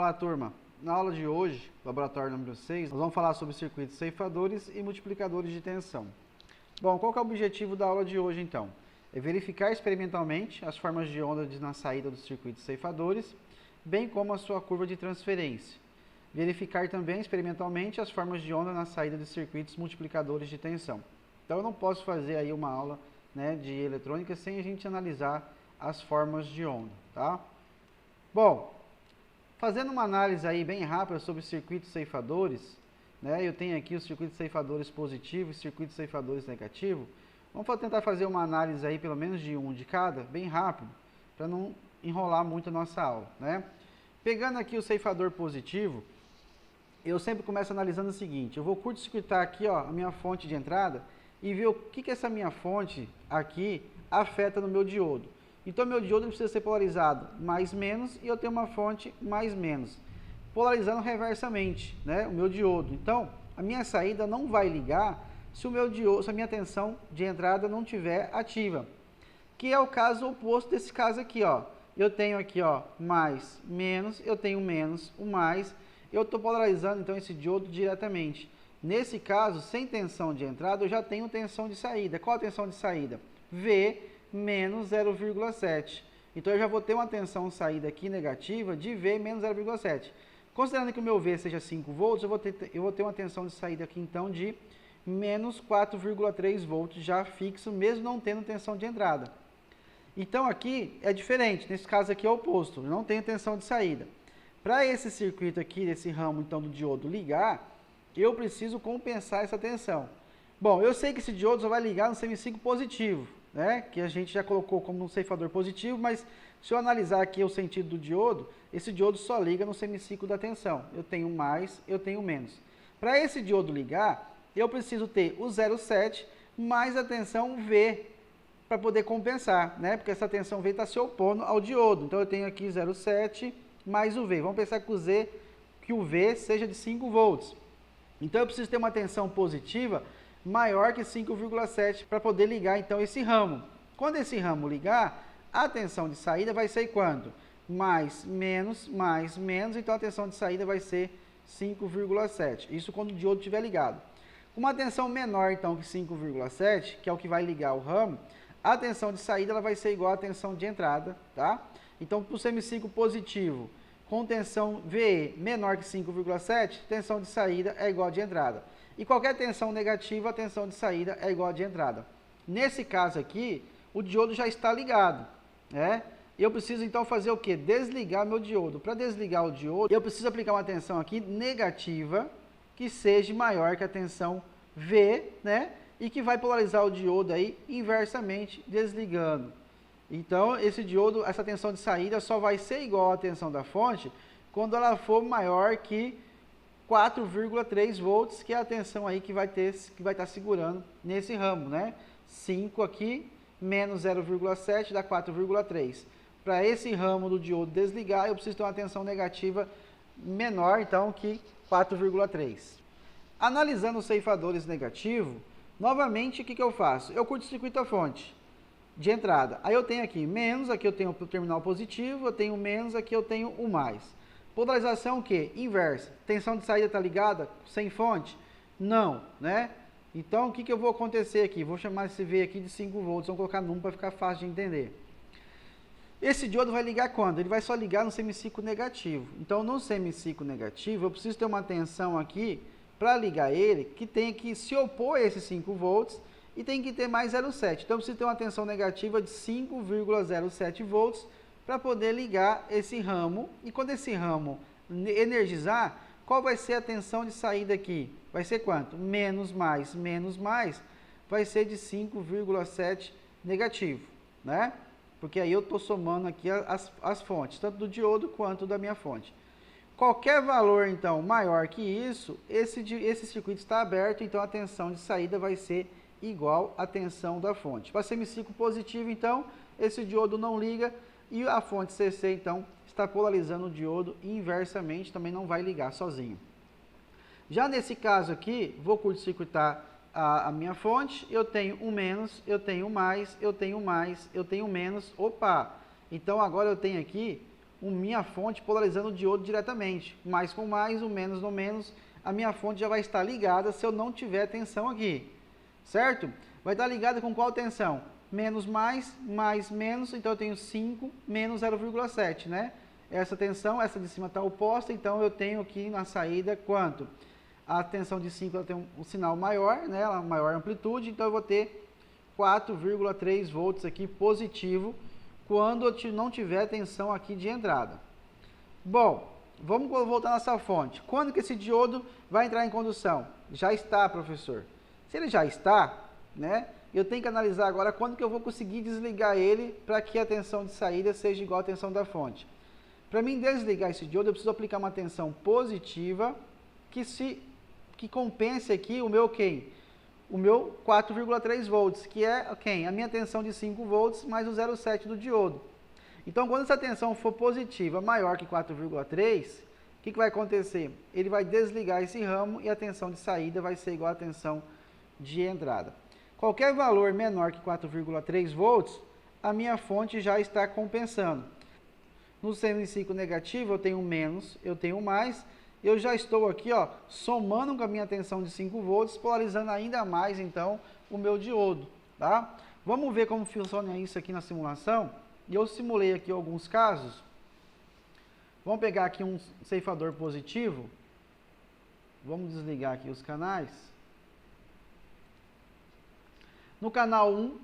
Olá, turma. Na aula de hoje, laboratório número 6, nós vamos falar sobre circuitos ceifadores e multiplicadores de tensão. Bom, qual que é o objetivo da aula de hoje, então? É verificar experimentalmente as formas de onda na saída dos circuitos ceifadores, bem como a sua curva de transferência. Verificar também experimentalmente as formas de onda na saída de circuitos multiplicadores de tensão. Então, eu não posso fazer aí uma aula, de eletrônica sem a gente analisar as formas de onda, tá? Bom, fazendo uma análise aí bem rápida sobre circuitos ceifadores, eu tenho aqui os circuitos ceifadores positivos e circuitos ceifadores negativos. Vamos tentar fazer uma análise aí, pelo menos de um de cada, bem rápido, para não enrolar muito a nossa aula, Pegando aqui o ceifador positivo, eu sempre começo analisando o seguinte: eu vou curto-circuitar aqui, ó, a minha fonte de entrada e ver o que essa minha fonte aqui afeta no meu diodo. Então, meu diodo precisa ser polarizado mais menos e eu tenho uma fonte mais menos, polarizando reversamente, o meu diodo. Então, a minha saída não vai ligar se a minha tensão de entrada não estiver ativa, que é o caso oposto desse caso aqui, ó. Eu tenho aqui, ó, mais, menos, eu tenho menos, o mais, eu estou polarizando então esse diodo diretamente. Nesse caso, sem tensão de entrada, eu já tenho tensão de saída. Qual a tensão de saída? V menos 0,7. Então, eu já vou ter uma tensão de saída aqui negativa de V menos 0,7. Considerando que o meu V seja 5 volts, eu vou ter uma tensão de saída aqui, então, de menos 4,3 volts, já fixo, mesmo não tendo tensão de entrada. Então, aqui é diferente. Nesse caso aqui é o oposto, não tem tensão de saída. Para esse circuito aqui, desse ramo, então, do diodo ligar, eu preciso compensar essa tensão. Bom, eu sei que esse diodo só vai ligar no semiciclo positivo, que a gente já colocou como um ceifador positivo, mas se eu analisar aqui o sentido do diodo, esse diodo só liga no semiciclo da tensão. Eu tenho mais, eu tenho menos. Para esse diodo ligar, eu preciso ter o 0,7 mais a tensão V, para poder compensar, porque essa tensão V está se opondo ao diodo. Então, eu tenho aqui 0,7 mais o V. Vamos pensar que o V seja de 5 volts. Então, eu preciso ter uma tensão positiva maior que 5,7 para poder ligar, então, esse ramo. Quando esse ramo ligar, a tensão de saída vai ser quanto? Mais, menos, então a tensão de saída vai ser 5,7. Isso quando o diodo estiver ligado. Uma tensão menor, então, que 5,7, que é o que vai ligar o ramo, a tensão de saída ela vai ser igual à tensão de entrada, tá? Então, para o semiciclo positivo, com tensão VE menor que 5,7, tensão de saída é igual a de entrada. E qualquer tensão negativa, a tensão de saída é igual a de entrada. Nesse caso aqui, o diodo já está ligado, Eu preciso então fazer o quê? Desligar meu diodo. Para desligar o diodo, eu preciso aplicar uma tensão aqui negativa, que seja maior que a tensão V, E que vai polarizar o diodo aí inversamente, desligando. Então, esse diodo, essa tensão de saída só vai ser igual à tensão da fonte quando ela for maior que 4,3 volts, que é a tensão aí que vai estar segurando nesse ramo, 5 aqui, menos 0,7 dá 4,3. Para esse ramo do diodo desligar, eu preciso ter uma tensão negativa menor, então, que 4,3. Analisando os ceifadores negativos, novamente, o que eu faço? Eu curto-circuito a fonte de entrada. Aí eu tenho aqui menos, aqui eu tenho o terminal positivo, eu tenho menos, aqui eu tenho o mais. Polarização o quê? Inversa. Tensão de saída está ligada? Sem fonte? Não, Então, o que eu vou acontecer aqui? Vou chamar esse V aqui de 5 volts, vamos colocar num para ficar fácil de entender. Esse diodo vai ligar quando? Ele vai só ligar no semiciclo negativo. Então, no semiciclo negativo, eu preciso ter uma tensão aqui para ligar ele, que tem que se opor a esses 5 volts e tem que ter mais 0,7. Então, eu preciso ter uma tensão negativa de 5,07 volts para poder ligar esse ramo. E quando esse ramo energizar, qual vai ser a tensão de saída aqui? Vai ser quanto? Menos, mais, vai ser de 5,7 negativo, Porque aí eu estou somando aqui as fontes, tanto do diodo quanto da minha fonte. Qualquer valor, então, maior que isso, esse circuito está aberto, então a tensão de saída vai ser igual à tensão da fonte. Para semiciclo positivo, então, esse diodo não liga e a fonte CC, então, está polarizando o diodo inversamente, também não vai ligar sozinho. Já nesse caso aqui, vou curto-circuitar a minha fonte, eu tenho um menos, eu tenho mais, eu tenho mais, eu tenho menos, opa! Então, agora eu tenho aqui minha fonte polarizando o diodo diretamente. Mais com mais, o menos no menos, a minha fonte já vai estar ligada se eu não tiver tensão aqui, certo? Vai estar ligada com qual tensão? Menos mais, menos, então eu tenho 5 menos 0,7, né? Essa tensão, essa de cima está oposta, então eu tenho aqui na saída quanto? A tensão de 5 ela tem um sinal maior, né? Ela maior amplitude, então eu vou ter 4,3 volts aqui positivo quando eu não tiver tensão aqui de entrada. Bom, vamos voltar nessa fonte. Quando que esse diodo vai entrar em condução? Já está, professor. Se ele já está, né? Eu tenho que analisar agora quando que eu vou conseguir desligar ele para que a tensão de saída seja igual à tensão da fonte. Para mim desligar esse diodo, eu preciso aplicar uma tensão positiva que compense aqui o meu quem? O meu 4,3 volts, que é quem? A minha tensão de 5 volts mais o 0,7 do diodo. Então, quando essa tensão for positiva maior que 4,3, o que vai acontecer? Ele vai desligar esse ramo e a tensão de saída vai ser igual à tensão de entrada. Qualquer valor menor que 4,3 volts, a minha fonte já está compensando. No semiciclo negativo, eu tenho menos, eu tenho mais, eu já estou aqui, ó, somando com a minha tensão de 5 volts, polarizando ainda mais, então, o meu diodo, tá? Vamos ver como funciona isso aqui na simulação. E eu simulei aqui alguns casos. Vamos pegar aqui um ceifador positivo. Vamos desligar aqui os canais. No canal 1,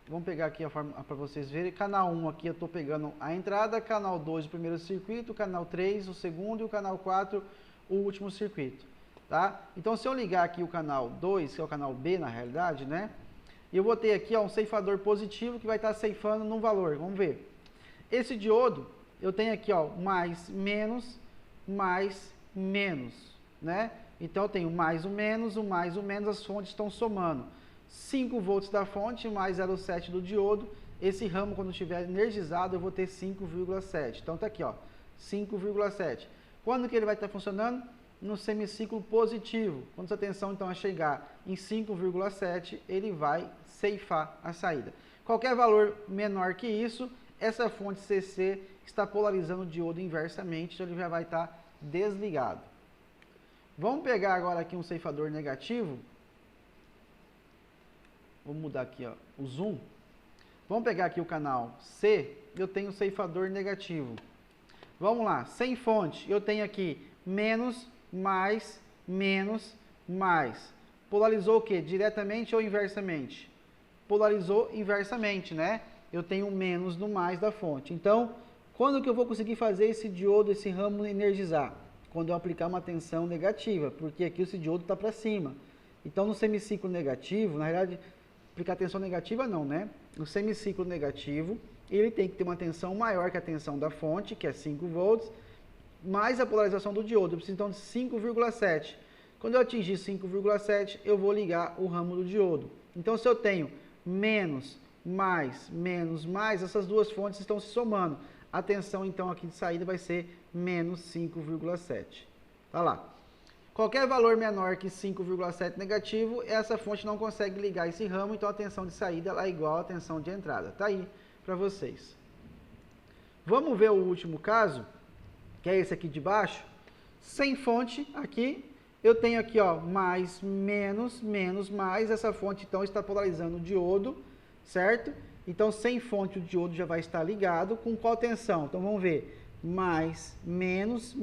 vamos pegar aqui a forma para vocês verem. Canal 1 aqui eu estou pegando a entrada, canal 2 o primeiro circuito, canal 3 o segundo e o canal 4 o último circuito. Tá? Então se eu ligar aqui o canal 2, que é o canal B na realidade, né? Eu vou ter aqui ó, um ceifador positivo que vai estar ceifando num valor. Vamos ver. Esse diodo, eu tenho aqui ó, mais, menos, né? Então eu tenho mais, o menos, as fontes estão somando. 5 volts da fonte mais 0,7 do diodo. Esse ramo, quando estiver energizado, eu vou ter 5,7. Então tá aqui ó, 5,7. Quando que ele vai estar funcionando? No semiciclo positivo. Quando essa tensão então chegar em 5,7, ele vai ceifar a saída. Qualquer valor menor que isso, essa fonte CC está polarizando o diodo inversamente, então ele já vai estar desligado. Vamos pegar agora aqui um ceifador negativo. Vou mudar aqui ó, o zoom. Vamos pegar aqui o canal C, eu tenho um ceifador negativo. Vamos lá, sem fonte, eu tenho aqui menos, mais, menos, mais. Polarizou o quê? Diretamente ou inversamente? Polarizou inversamente, né? Eu tenho menos no mais da fonte. Então, quando que eu vou conseguir fazer esse diodo, esse ramo energizar? Quando eu aplicar uma tensão negativa, porque aqui esse diodo está para cima. Então, no semiciclo negativo, na realidade, aplicar tensão negativa não, né? No semiciclo negativo, ele tem que ter uma tensão maior que a tensão da fonte, que é 5 volts, mais a polarização do diodo. Eu preciso então de 5,7. Quando eu atingir 5,7, eu vou ligar o ramo do diodo. Então, se eu tenho menos, mais, essas duas fontes estão se somando. A tensão, então, aqui de saída vai ser menos 5,7. Tá lá. Qualquer valor menor que 5,7 negativo, essa fonte não consegue ligar esse ramo, então a tensão de saída ela é igual à tensão de entrada. Tá aí para vocês. Vamos ver o último caso, que é esse aqui de baixo. Sem fonte, aqui, eu tenho aqui, ó, mais, menos, mais. Essa fonte, então, está polarizando o diodo, certo? Então, sem fonte, o diodo já vai estar ligado. Com qual tensão? Então, vamos ver. Mais, menos,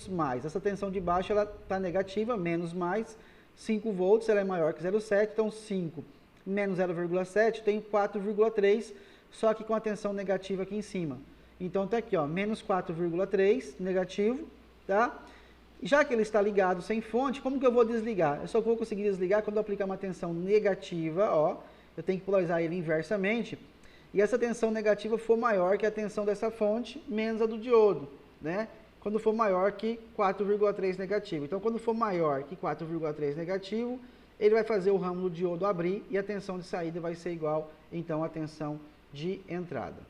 mais. Essa tensão de baixo, ela está negativa, menos, mais. 5 volts, ela é maior que 0,7. Então, 5 menos 0,7, tem 4,3, só que com a tensão negativa aqui em cima. Então, tá aqui, ó, menos 4,3, negativo, tá? Já que ele está ligado sem fonte, como que eu vou desligar? Eu só vou conseguir desligar quando eu aplicar uma tensão negativa, ó. Eu tenho que polarizar ele inversamente. E essa tensão negativa for maior que a tensão dessa fonte, menos a do diodo, né? Quando for maior que 4,3 negativo. Então, quando for maior que 4,3 negativo, ele vai fazer o ramo do diodo abrir e a tensão de saída vai ser igual, então, à tensão de entrada.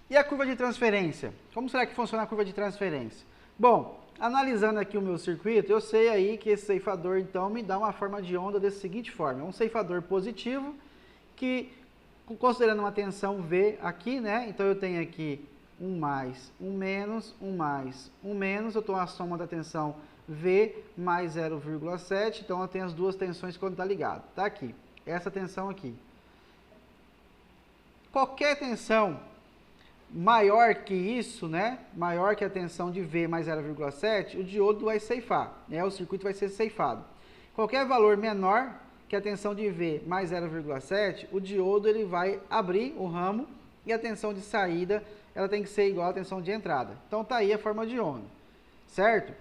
E a curva de transferência? Como será que funciona a curva de transferência? Bom, analisando aqui o meu circuito, eu sei aí que esse ceifador, então, me dá uma forma de onda dessa seguinte forma. É um ceifador positivo que considerando uma tensão V aqui, né? Então eu tenho aqui um mais, um menos, um mais, um menos, eu estou a soma da tensão V mais 0,7, então eu tenho as duas tensões quando está ligado. Está aqui, essa tensão aqui. Qualquer tensão maior que isso, né? Maior que a tensão de V mais 0,7, o diodo vai ceifar, né? O circuito vai ser ceifado. Qualquer valor menor que a tensão de V mais 0,7, o diodo ele vai abrir o ramo e a tensão de saída ela tem que ser igual à tensão de entrada. Então tá aí a forma de onda, certo?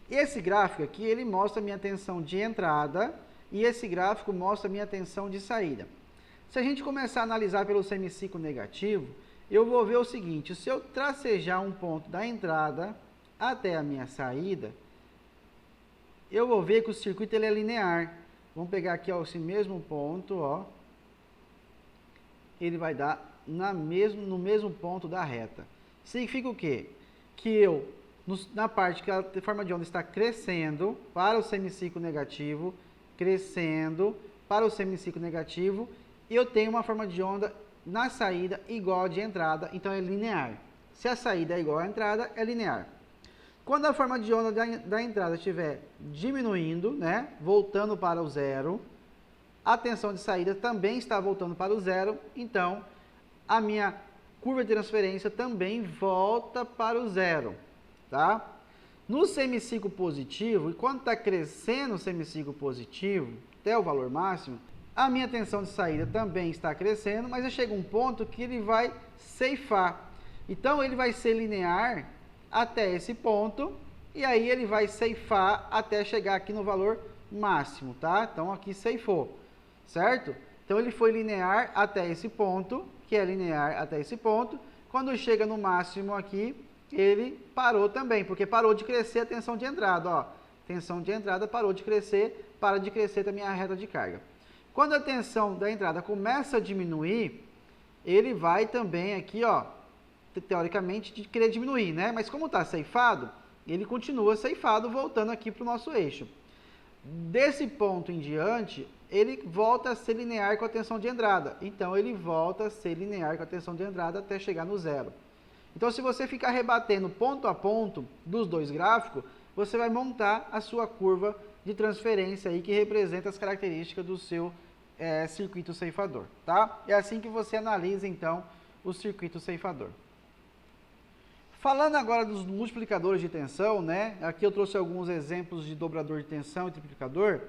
Esse gráfico aqui ele mostra a minha tensão de entrada e esse gráfico mostra a minha tensão de saída. Se a gente começar a analisar pelo semiciclo negativo, eu vou ver o seguinte: se eu tracejar um ponto da entrada até a minha saída, eu vou ver que o circuito ele é linear. Vamos pegar aqui ó, esse mesmo ponto, ó, ele vai dar no mesmo ponto da reta. Significa o quê? Que eu, na parte que a forma de onda está crescendo para o semiciclo negativo, crescendo para o semiciclo negativo, eu tenho uma forma de onda na saída igual a de entrada, então é linear. Se a saída é igual à entrada, é linear. Quando a forma de onda da entrada estiver diminuindo, né, voltando para o zero, a tensão de saída também está voltando para o zero, então a minha curva de transferência também volta para o zero, tá? No semiciclo positivo, e quando está crescendo o semiciclo positivo, até o valor máximo, a minha tensão de saída também está crescendo, mas chega um ponto que ele vai ceifar. Então, ele vai ser linear até esse ponto, e aí ele vai ceifar até chegar aqui no valor máximo, tá? Então, aqui ceifou, certo? Então, ele foi linear até esse ponto, que é linear até esse ponto. Quando chega no máximo aqui, ele parou também, porque parou de crescer a tensão de entrada, ó. Tensão de entrada parou de crescer, para de crescer também a reta de carga. Quando a tensão da entrada começa a diminuir, ele vai também aqui, ó, teoricamente, de querer diminuir, né? Mas como está ceifado, ele continua ceifado, voltando aqui para o nosso eixo. Desse ponto em diante, ele volta a ser linear com a tensão de entrada. Então, ele volta a ser linear com a tensão de entrada até chegar no zero. Então, se você ficar rebatendo ponto a ponto dos dois gráficos, você vai montar a sua curva de transferência aí que representa as características do seu circuito ceifador, tá? É assim que você analisa, então, o circuito ceifador. Falando agora dos multiplicadores de tensão, né? Aqui eu trouxe alguns exemplos de dobrador de tensão e triplicador.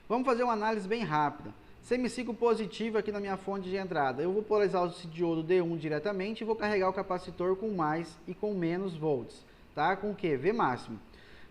Vamos fazer uma análise bem rápida. Semiciclo positivo aqui na minha fonte de entrada. Eu vou polarizar o diodo D1 diretamente e vou carregar o capacitor com mais e com menos volts, tá? Com o quê? V máximo.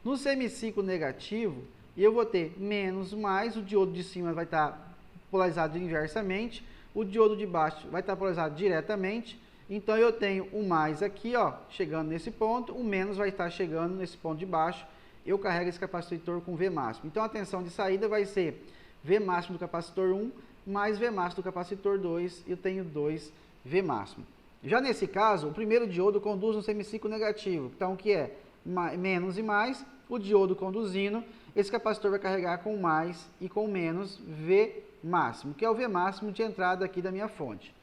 No semiciclo negativo, eu vou ter menos mais, o diodo de cima vai estar polarizado inversamente, o diodo de baixo vai estar polarizado diretamente. Então, eu tenho o mais aqui, ó, chegando nesse ponto, o menos vai estar chegando nesse ponto de baixo. Eu carrego esse capacitor com V máximo. Então, a tensão de saída vai ser V máximo do capacitor 1 mais V máximo do capacitor 2. Eu tenho 2 V máximo. Já nesse caso, o primeiro diodo conduz no semiciclo negativo. Então, o que é? Menos e mais, o diodo conduzindo. Esse capacitor vai carregar com mais e com menos V máximo, que é o V máximo de entrada aqui da minha fonte.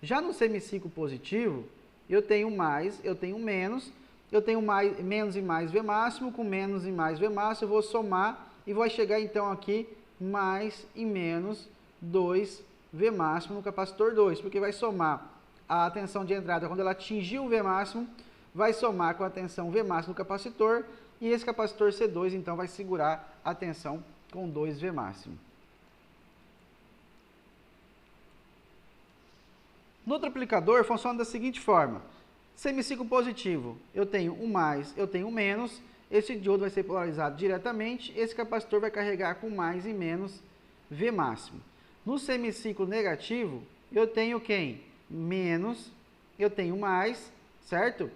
Já no semiciclo positivo, eu tenho mais, eu tenho menos, eu tenho menos e mais V máximo, com menos e mais V máximo, eu vou somar e vai chegar então aqui mais e menos 2 V máximo no capacitor 2, porque vai somar a tensão de entrada quando ela atingir o V máximo, vai somar com a tensão V máximo do capacitor, e esse capacitor C2 então vai segurar a tensão com 2 V máximo. No triplicador funciona da seguinte forma: semiciclo positivo, eu tenho um mais, eu tenho um menos, esse diodo vai ser polarizado diretamente, esse capacitor vai carregar com mais e menos V máximo. No semiciclo negativo, eu tenho quem? Menos, eu tenho mais, certo?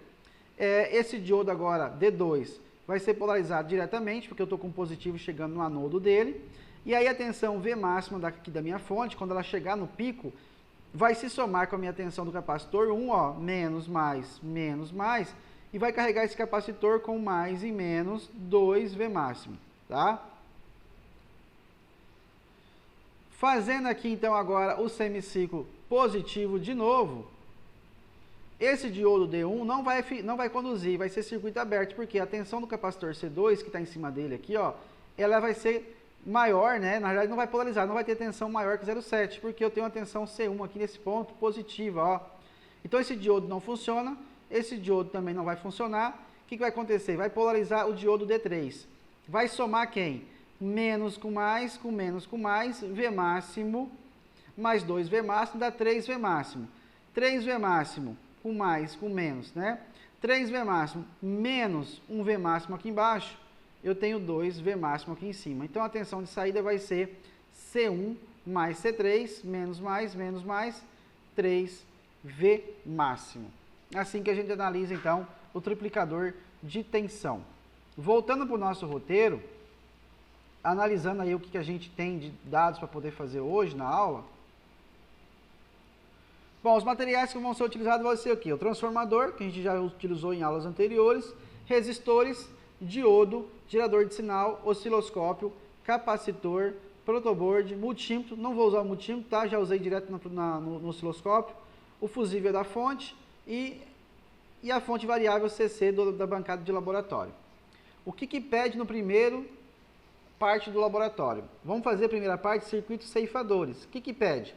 Esse diodo agora, D2, vai ser polarizado diretamente, porque eu estou com positivo chegando no anodo dele, e aí a tensão V máxima daqui da minha fonte, quando ela chegar no pico, vai se somar com a minha tensão do capacitor 1, ó, menos, mais, e vai carregar esse capacitor com mais e menos 2V máximo, tá? Fazendo aqui, então, agora o semiciclo positivo de novo, esse diodo D1 não vai conduzir, vai ser circuito aberto, porque a tensão do capacitor C2, que está em cima dele aqui, ó, ela vai ser maior, né? Na verdade não vai polarizar, não vai ter tensão maior que 0,7, porque eu tenho uma tensão C1 aqui nesse ponto positiva, ó. Então esse diodo não funciona, esse diodo também não vai funcionar. O que vai acontecer? Vai polarizar o diodo D3. Vai somar quem? Menos com mais, com menos com mais, V máximo, mais 2V máximo, dá 3V máximo. 3V máximo com mais, com menos, né? 3V máximo menos 1V máximo aqui embaixo, eu tenho 2V máximo aqui em cima. Então a tensão de saída vai ser C1 mais C3, menos mais, 3V máximo. Assim que a gente analisa então o triplicador de tensão. Voltando para o nosso roteiro, analisando aí o que a gente tem de dados para poder fazer hoje na aula. Bom, os materiais que vão ser utilizados vão ser o quê? O transformador, que a gente já utilizou em aulas anteriores, resistores, diodo, gerador de sinal, osciloscópio, capacitor, protoboard, multímetro. Não vou usar o multímetro, tá? Já usei direto no osciloscópio. O fusível da fonte e a fonte variável CC da bancada de laboratório. O que pede no primeiro parte do laboratório? Vamos fazer a primeira parte, circuitos ceifadores. O que pede?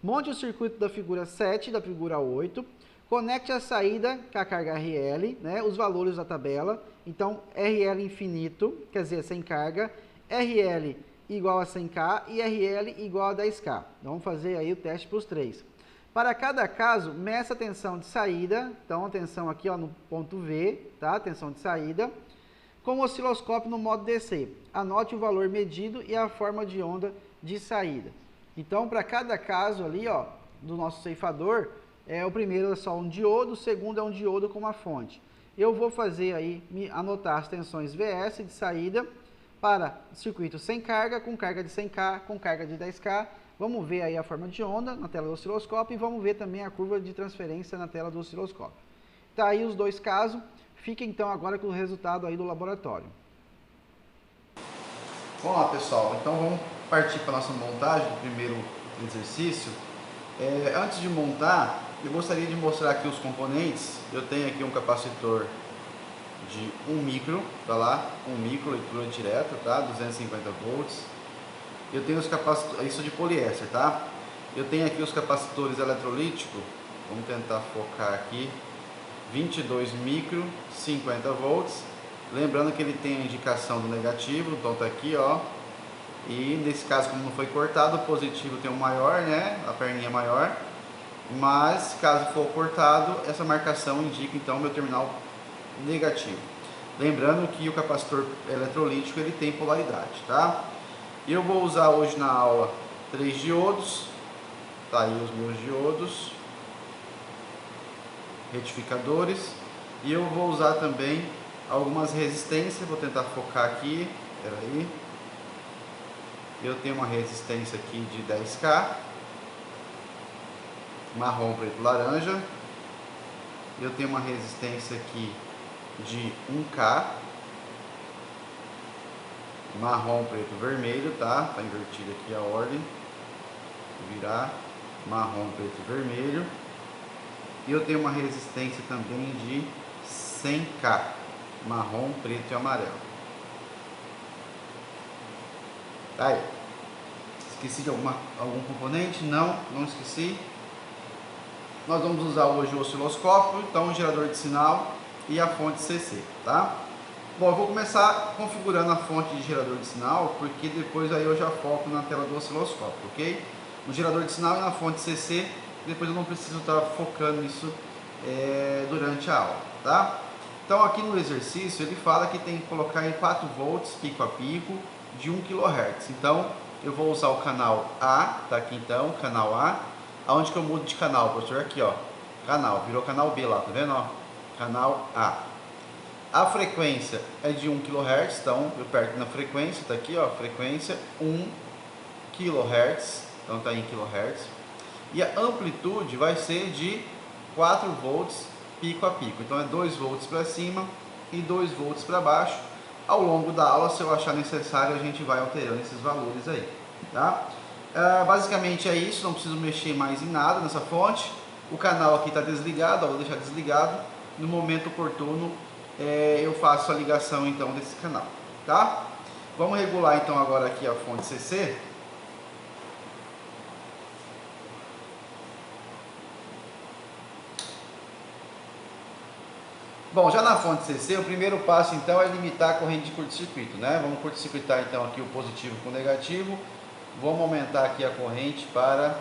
Monte o circuito da figura 7, da figura 8, conecte a saída com a carga RL, né, os valores da tabela. Então, RL infinito, quer dizer, sem carga, RL igual a 100K e RL igual a 10K. Vamos fazer aí o teste para os três. Para cada caso, meça a tensão de saída, então a tensão aqui ó, no ponto V, tá? Tensão de saída, com o osciloscópio no modo DC. Anote o valor medido e a forma de onda de saída. Então, para cada caso ali, ó, do nosso ceifador, o primeiro é só um diodo, o segundo é um diodo com uma fonte. Eu vou fazer aí, anotar as tensões VS de saída para circuito sem carga, com carga de 100K, com carga de 10K. Vamos ver aí a forma de onda na tela do osciloscópio e vamos ver também a curva de transferência na tela do osciloscópio. Tá aí os dois casos. Fique então agora com o resultado aí do laboratório. Vamos lá, pessoal. Então vamos partir para a nossa montagem do primeiro exercício. Antes de montar, eu gostaria de mostrar aqui os componentes. Eu tenho aqui um capacitor de 1 micro, tá lá, 1 micro, leitura direta, tá, 250 volts. Eu tenho os capacitores, isso de poliéster, tá? Eu tenho aqui os capacitores eletrolíticos, vamos tentar focar aqui, 22 micro, 50 volts. Lembrando que ele tem a indicação do negativo, então tá aqui, ó. E nesse caso, como não foi cortado, o positivo tem um maior, né? A perninha maior. Mas caso for cortado, essa marcação indica então o meu terminal negativo. Lembrando que o capacitor eletrolítico ele tem polaridade, tá? Eu vou usar hoje na aula 3 diodos. Tá aí os meus diodos, retificadores. E eu vou usar também algumas resistências. Vou tentar focar aqui. Espera aí. Eu tenho uma resistência aqui de 10K, marrom, preto, laranja. Eu tenho uma resistência aqui de 1K, marrom, preto, vermelho, tá? Tá invertida aqui a ordem. Vou virar marrom, preto, vermelho. E eu tenho uma resistência também de 100K, marrom, preto e amarelo. Tá aí. Esqueci de algum componente? Não esqueci. Nós vamos usar hoje o osciloscópio, então o gerador de sinal e a fonte CC, tá? Bom, eu vou começar configurando a fonte de gerador de sinal, porque depois aí eu já foco na tela do osciloscópio, ok? No gerador de sinal e na fonte CC, depois eu não preciso estar focando nisso durante a aula, tá? Então aqui no exercício ele fala que tem que colocar em 4 volts pico a pico de 1 kHz. Então eu vou usar o canal A, tá aqui então, canal A. Aonde que eu mudo de canal, professor? Aqui, ó, canal, virou canal B lá, tá vendo, ó? Canal A. A frequência é de 1 kHz, então eu perco na frequência, tá aqui, ó, frequência 1 kHz, então tá em kHz. E a amplitude vai ser de 4 volts pico a pico, então é 2 volts para cima e 2 volts para baixo. Ao longo da aula, se eu achar necessário, a gente vai alterando esses valores aí, tá? Basicamente é isso, não preciso mexer mais em nada nessa fonte. O canal aqui está desligado, vou deixar desligado. No momento oportuno eu faço a ligação então desse canal, tá? Vamos regular então agora aqui a fonte CC. Bom, já na fonte CC, o primeiro passo então é limitar a corrente de curto-circuito, né? Vamos curto-circuitar então aqui o positivo com o negativo. Vamos aumentar aqui a corrente para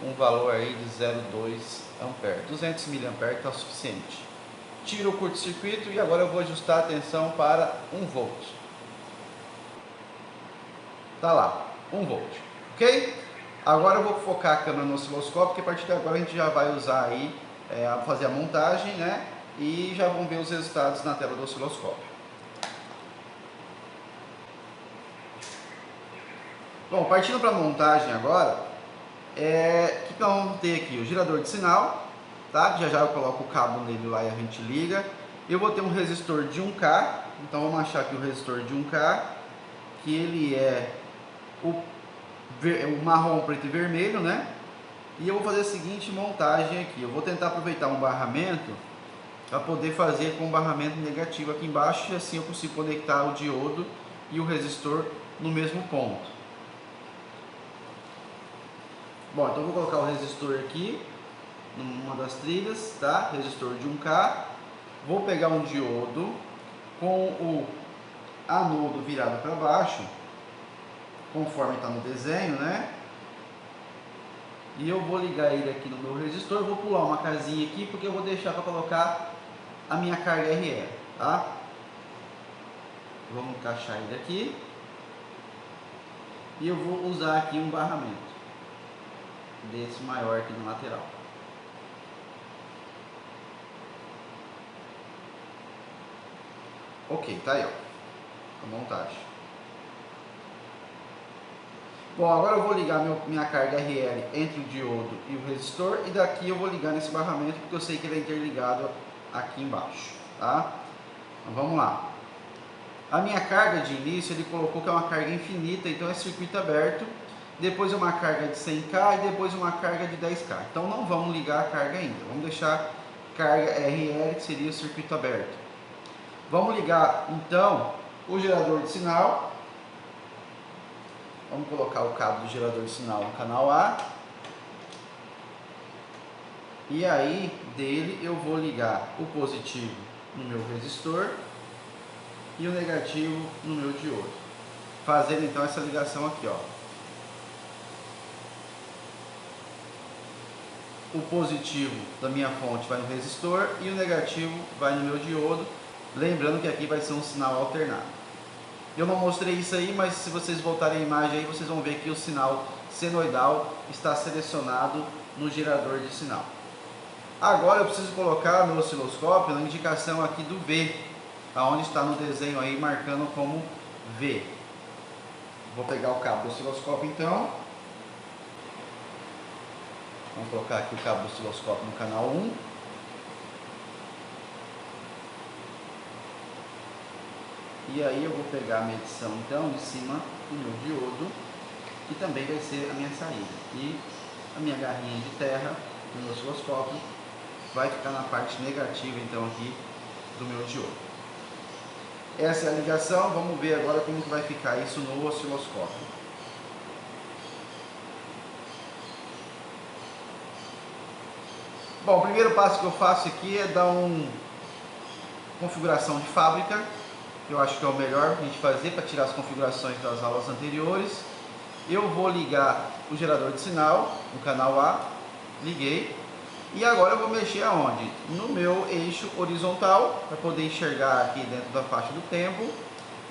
um valor aí de 0,2 ampere. 200 mA está suficiente. Tiro o curto-circuito e agora eu vou ajustar a tensão para 1 volt. Tá lá, 1 volt, ok? Agora eu vou focar a câmera no osciloscópio, porque a partir de agora a gente já vai usar aí, fazer a montagem, né? E já vão ver os resultados na tela do osciloscópio. Bom, partindo para a montagem agora, o que nós vamos ter aqui? O gerador de sinal, tá? Já eu coloco o cabo nele lá e a gente liga. Eu vou ter um resistor de 1K, então vamos achar aqui o resistor de 1K, que ele é o marrom, preto e vermelho, né? E eu vou fazer a seguinte montagem aqui. Eu vou tentar aproveitar um barramento para poder fazer com um barramento negativo aqui embaixo, e assim eu consigo conectar o diodo e o resistor no mesmo ponto. Bom, então eu vou colocar o resistor aqui numa das trilhas, tá? Resistor de 1K. Vou pegar um diodo com o anodo virado para baixo, conforme está no desenho, né? E eu vou ligar ele aqui no meu resistor. Eu vou pular uma casinha aqui porque eu vou deixar para colocar a minha carga RL, tá? Vamos encaixar ele aqui. E eu vou usar aqui um barramento desse maior aqui na lateral. Ok, tá aí, ó, a montagem. Bom, agora eu vou ligar minha carga RL entre o diodo e o resistor, e daqui eu vou ligar nesse barramento porque eu sei que ele é interligado aqui embaixo, tá? Então vamos lá. A minha carga de início ele colocou que é uma carga infinita, então é circuito aberto. Depois uma carga de 100K e depois uma carga de 10K. Então não vamos ligar a carga ainda, vamos deixar carga RL, que seria o circuito aberto. Vamos ligar então o gerador de sinal. Vamos colocar o cabo do gerador de sinal no canal A. E aí dele eu vou ligar o positivo no meu resistor e o negativo no meu diodo. Fazendo então essa ligação aqui, ó. O positivo da minha fonte vai no resistor e o negativo vai no meu diodo. Lembrando que aqui vai ser um sinal alternado. Eu não mostrei isso aí, mas se vocês voltarem a imagem aí, vocês vão ver que o sinal senoidal está selecionado no gerador de sinal. Agora eu preciso colocar no osciloscópio na indicação aqui do V, aonde está no desenho aí marcando como V. Vou pegar o cabo do osciloscópio então. Vamos colocar aqui o cabo do osciloscópio no canal 1. E aí eu vou pegar a medição então de cima do meu diodo, que também vai ser a minha saída. E a minha garrinha de terra do meu osciloscópio vai ficar na parte negativa então aqui do meu diodo. Essa é a ligação, vamos ver agora como que vai ficar isso no osciloscópio. Bom, o primeiro passo que eu faço aqui é dar uma configuração de fábrica. Eu acho que é o melhor a gente fazer para tirar as configurações das aulas anteriores. Eu vou ligar o gerador de sinal no canal A, liguei. E agora eu vou mexer aonde? No meu eixo horizontal, para poder enxergar aqui dentro da faixa do tempo.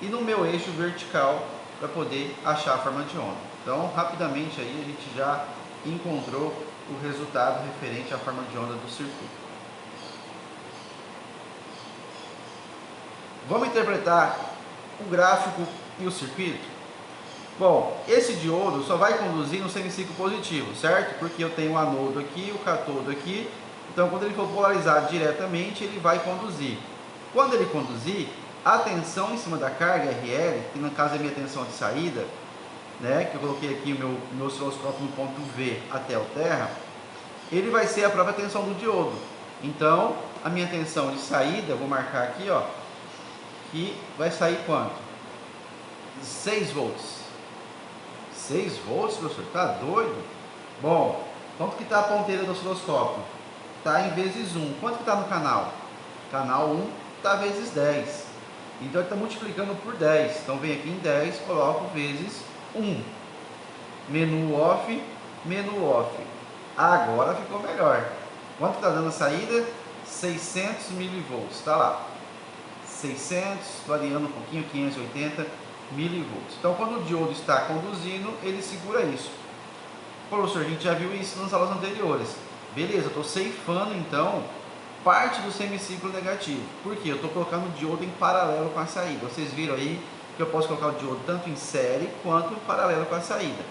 E no meu eixo vertical, para poder achar a forma de onda. Então, rapidamente aí a gente já encontrou o resultado referente à forma de onda do circuito. Vamos interpretar o gráfico e o circuito? Bom, esse diodo só vai conduzir no semiciclo positivo, certo? Porque eu tenho o anodo aqui, o catodo aqui. Então, quando ele for polarizado diretamente, ele vai conduzir. Quando ele conduzir, a tensão em cima da carga RL, que no caso é a minha tensão de saída, né, que eu coloquei aqui o meu osciloscópio no ponto V até o terra, ele vai ser a própria tensão do diodo. Então, a minha tensão de saída, vou marcar aqui, ó, que vai sair quanto? 6 volts. 6 volts, professor? Tá doido? Bom, quanto que está a ponteira do osciloscópio? Está em vezes 1. Quanto que está no canal? Canal 1 está vezes 10. Então, ele está multiplicando por 10. Então, vem aqui em 10, coloco vezes 1. Menu off, menu off. Agora ficou melhor. Quanto está dando a saída? 600 milivolts. Está lá. 600, variando um pouquinho, 580 milivolts. Então, quando o diodo está conduzindo, ele segura isso. Professor, a gente já viu isso nas aulas anteriores. Beleza, eu estou ceifando, então, parte do semiciclo negativo. Por quê? Eu estou colocando o diodo em paralelo com a saída. Vocês viram aí que eu posso colocar o diodo tanto em série quanto paralelo com a saída.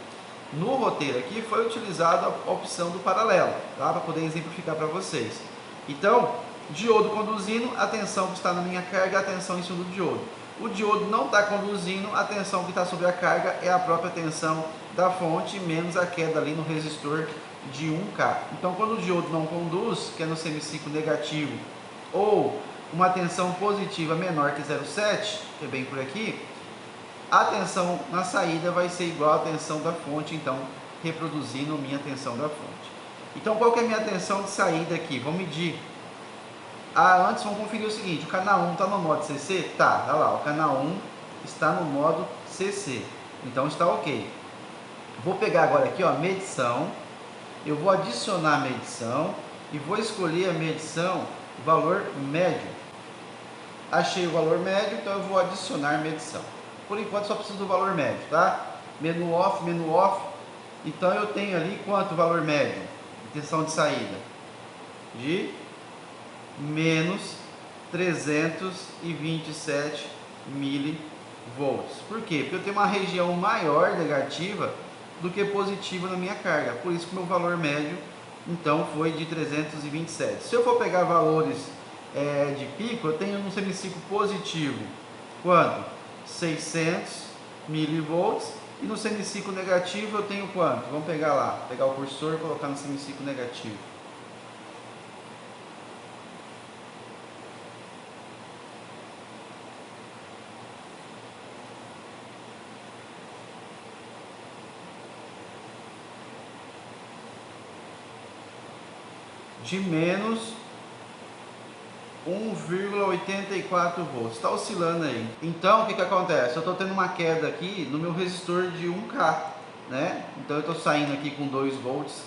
No roteiro aqui foi utilizada a opção do paralelo, tá? Para poder exemplificar para vocês. Então, diodo conduzindo, a tensão que está na minha carga é a tensão em cima do diodo. O diodo não está conduzindo, a tensão que está sobre a carga é a própria tensão da fonte, menos a queda ali no resistor de 1K. Então, quando o diodo não conduz, que é no semiciclo negativo, ou uma tensão positiva menor que 0,7, que é bem por aqui, a tensão na saída vai ser igual à tensão da fonte, então, reproduzindo minha tensão da fonte. Então, qual que é a minha tensão de saída aqui? Vamos medir. Antes, vamos conferir o seguinte, o canal 1 está no modo CC? Tá, olha lá, o canal 1 está no modo CC, então está ok. Vou pegar agora aqui, ó, medição, eu vou adicionar a medição e vou escolher a medição, valor médio. Achei o valor médio, então eu vou adicionar medição. Por enquanto só preciso do valor médio, tá? Menu off, então eu tenho ali quanto valor médio? Tensão de saída? De menos 327 milivolts. Por quê? Porque eu tenho uma região maior negativa do que positiva na minha carga. Por isso que o meu valor médio, então, foi de 327. Se eu for pegar valores de pico, eu tenho no semiciclo positivo, quanto? 600 milivolts. E no semiciclo negativo eu tenho quanto? Vamos pegar lá, pegar o cursor e colocar no semiciclo negativo. De menos 1,84 volts, está oscilando aí. Então, o que acontece? Eu estou tendo uma queda aqui no meu resistor de 1K, né? Então, eu estou saindo aqui com 2 volts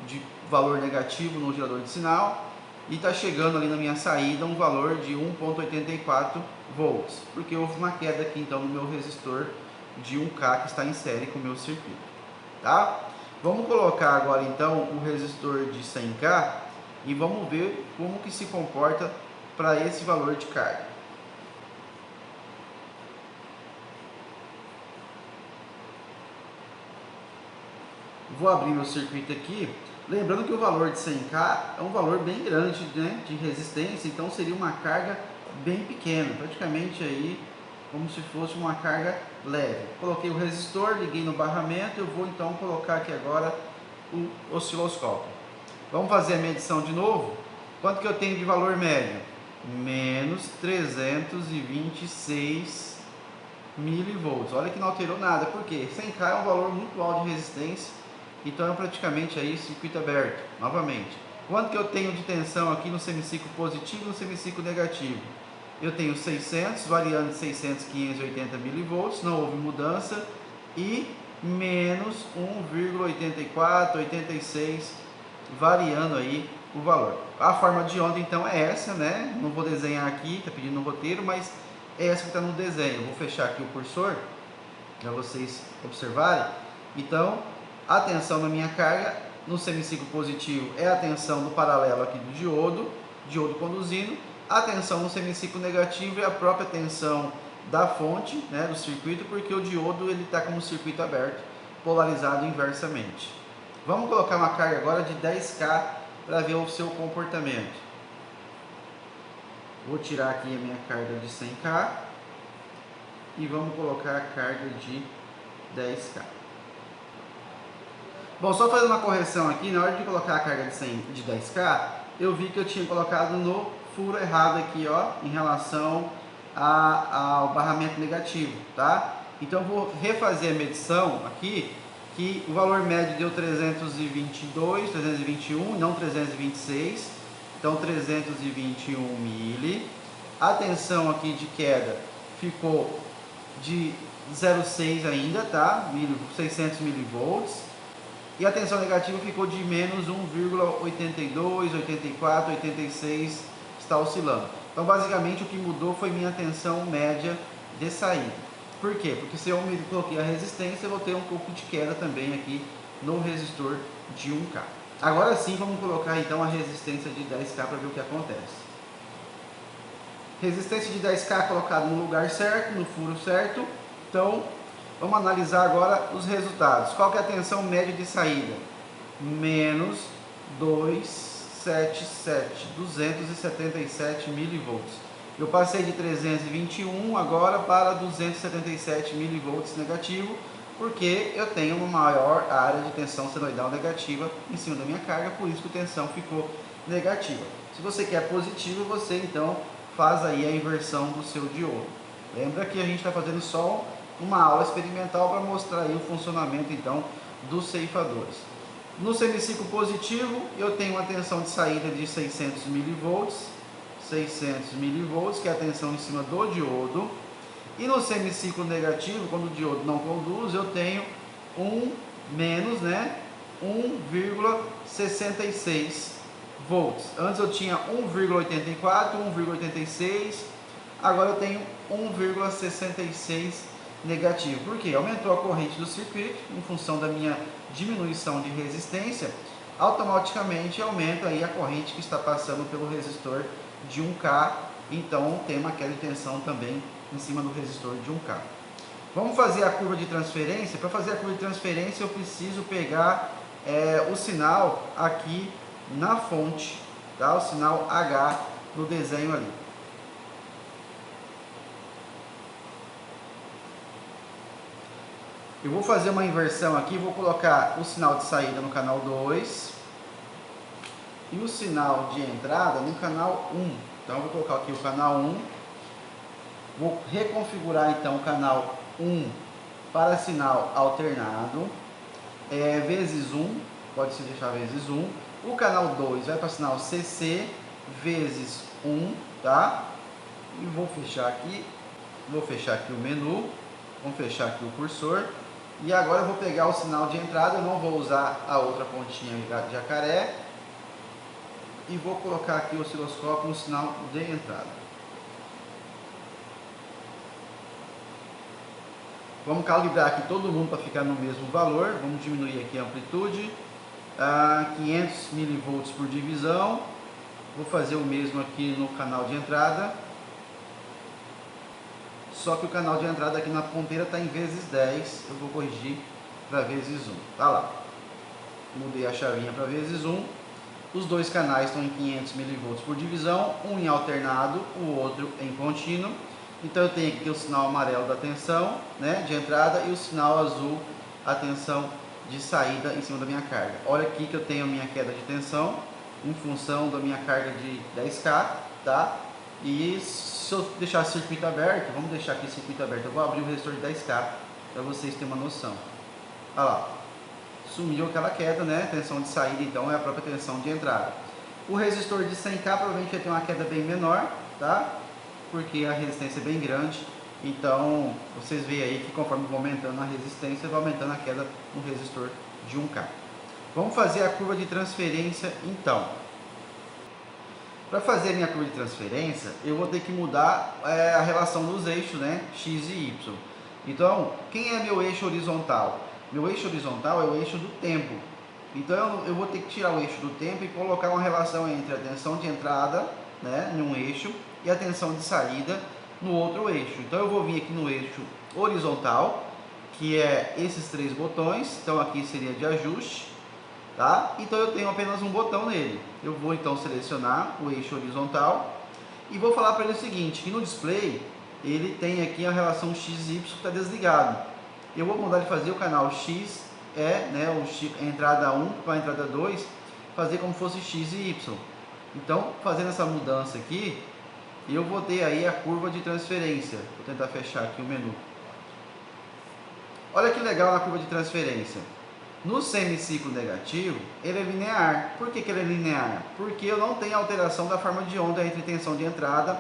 de valor negativo no gerador de sinal e está chegando ali na minha saída um valor de 1,84 volts, porque houve uma queda aqui, então, no meu resistor de 1K que está em série com o meu circuito, tá? Vamos colocar agora, então, o resistor de 100K e vamos ver como que se comporta para esse valor de carga. Vou abrir meu circuito aqui, lembrando que o valor de 100K é um valor bem grande, né, de resistência, então seria uma carga bem pequena, praticamente aí como se fosse uma carga leve. Coloquei o resistor, liguei no barramento, eu vou então colocar aqui agora o osciloscópio. Vamos fazer a medição de novo? Quanto que eu tenho de valor médio? Menos 326 milivolts. Olha que não alterou nada. Por quê? 100K é um valor muito alto de resistência. Então é praticamente aí circuito aberto. Novamente. Quanto que eu tenho de tensão aqui no semiciclo positivo e no semiciclo negativo? Eu tenho 600, variando de 600 a 580 milivolts. Não houve mudança. E menos 1,84, 86, variando aí o valor. A forma de onda então é essa, né? Não vou desenhar aqui, está pedindo no roteiro, mas é essa que está no desenho. Eu vou fechar aqui o cursor para vocês observarem. Então, a tensão na minha carga no semiciclo positivo é a tensão do paralelo aqui do diodo conduzindo. A tensão no semiciclo negativo é a própria tensão da fonte, né, do circuito, porque o diodo ele está como circuito aberto, polarizado inversamente. Vamos colocar uma carga agora de 10K para ver o seu comportamento. Vou tirar aqui a minha carga de 100K e vamos colocar a carga de 10K. Bom, só fazendo uma correção aqui, na hora de colocar a carga de 10K, eu vi que eu tinha colocado no furo errado aqui, ó, em relação ao barramento negativo, tá? Então eu vou refazer a medição aqui, que o valor médio deu 322, 321, não 326, então 321 mili. A tensão aqui de queda ficou de 0,6 ainda, tá? 600 milivolts. E a tensão negativa ficou de menos 1,82, 84, 86, está oscilando. Então, basicamente, o que mudou foi minha tensão média de saída. Por quê? Porque se eu me coloquei a resistência, eu vou ter um pouco de queda também aqui no resistor de 1K. Agora sim, vamos colocar então a resistência de 10K para ver o que acontece. Resistência de 10K colocada no lugar certo, no furo certo. Então, vamos analisar agora os resultados. Qual que é a tensão média de saída? Menos 277 milivolts. Eu passei de 321 agora para 277 milivolts negativo, porque eu tenho uma maior área de tensão senoidal negativa em cima da minha carga, por isso que a tensão ficou negativa. Se você quer positivo, você então faz aí a inversão do seu diodo. Lembra que a gente está fazendo só uma aula experimental para mostrar aí o funcionamento então dos ceifadores. No semiciclo positivo eu tenho uma tensão de saída de 600 milivolts, que é a tensão em cima do diodo. E no semiciclo negativo, quando o diodo não conduz, eu tenho menos 1,66 volts. Antes eu tinha 1,84, 1,86, agora eu tenho 1,66 negativo. Por quê? Aumentou a corrente do circuito em função da minha diminuição de resistência, automaticamente aumenta aí a corrente que está passando pelo resistor de 1K, então tem uma queda de tensão também em cima do resistor de 1K. Vamos fazer a curva de transferência. Para fazer a curva de transferência eu preciso pegar o sinal aqui na fonte, tá? O sinal H no desenho ali. Eu vou fazer uma inversão aqui, vou colocar o sinal de saída no canal 2 e o sinal de entrada no canal 1. Então eu vou colocar aqui o canal 1, vou reconfigurar então o canal 1 para sinal alternado, vezes 1, pode se deixar vezes 1. O canal 2 vai para sinal CC vezes 1, tá? E vou fechar aqui o menu, vamos fechar aqui o cursor. E agora eu vou pegar o sinal de entrada, eu não vou usar a outra pontinha de jacaré. E vou colocar aqui o osciloscópio no sinal de entrada. Vamos calibrar aqui todo mundo para ficar no mesmo valor. Vamos diminuir aqui a amplitude. 500 milivolts por divisão. Vou fazer o mesmo aqui no canal de entrada. Só que o canal de entrada aqui na ponteira está em vezes 10. Eu vou corrigir para vezes 1. Tá lá. Mudei a chavinha para vezes 1. Os dois canais estão em 500 milivolts por divisão. Um em alternado, o outro em contínuo. Então eu tenho aqui o sinal amarelo da tensão, né, de entrada, e o sinal azul, a tensão de saída em cima da minha carga. Olha aqui que eu tenho a minha queda de tensão em função da minha carga de 10K, tá? E se eu deixar o circuito aberto, vamos deixar aqui o circuito aberto, eu vou abrir o resistor de 10K para vocês terem uma noção. Olha lá, sumiu aquela queda, né? Tensão de saída então é a própria tensão de entrada. O resistor de 100K provavelmente vai ter uma queda bem menor, tá? Porque a resistência é bem grande. Então vocês veem aí que conforme vai aumentando a resistência, vai aumentando a queda no resistor de 1K. Vamos fazer a curva de transferência então. Para fazer a minha curva de transferência, eu vou ter que mudar a relação dos eixos, né? X e Y. Então, quem é meu eixo horizontal? Meu eixo horizontal é o eixo do tempo. Então, eu vou ter que tirar o eixo do tempo e colocar uma relação entre a tensão de entrada, né, em um eixo, e a tensão de saída no outro eixo. Então, eu vou vir aqui no eixo horizontal, que é esses três botões. Então, aqui seria de ajuste. Tá? Então eu tenho apenas um botão nele. Eu vou então selecionar o eixo horizontal e vou falar para ele o seguinte, que no display ele tem aqui a relação X e Y que está desligado. Eu vou mandar ele fazer o canal X é, né, a entrada 1 para a entrada 2, fazer como fosse x e y. Então, fazendo essa mudança aqui, eu vou ter aí a curva de transferência. Vou tentar fechar aqui o menu. Olha que legal na curva de transferência. No semiciclo negativo, ele é linear. Por que ele é linear? Porque eu não tenho alteração da forma de onda entre tensão de entrada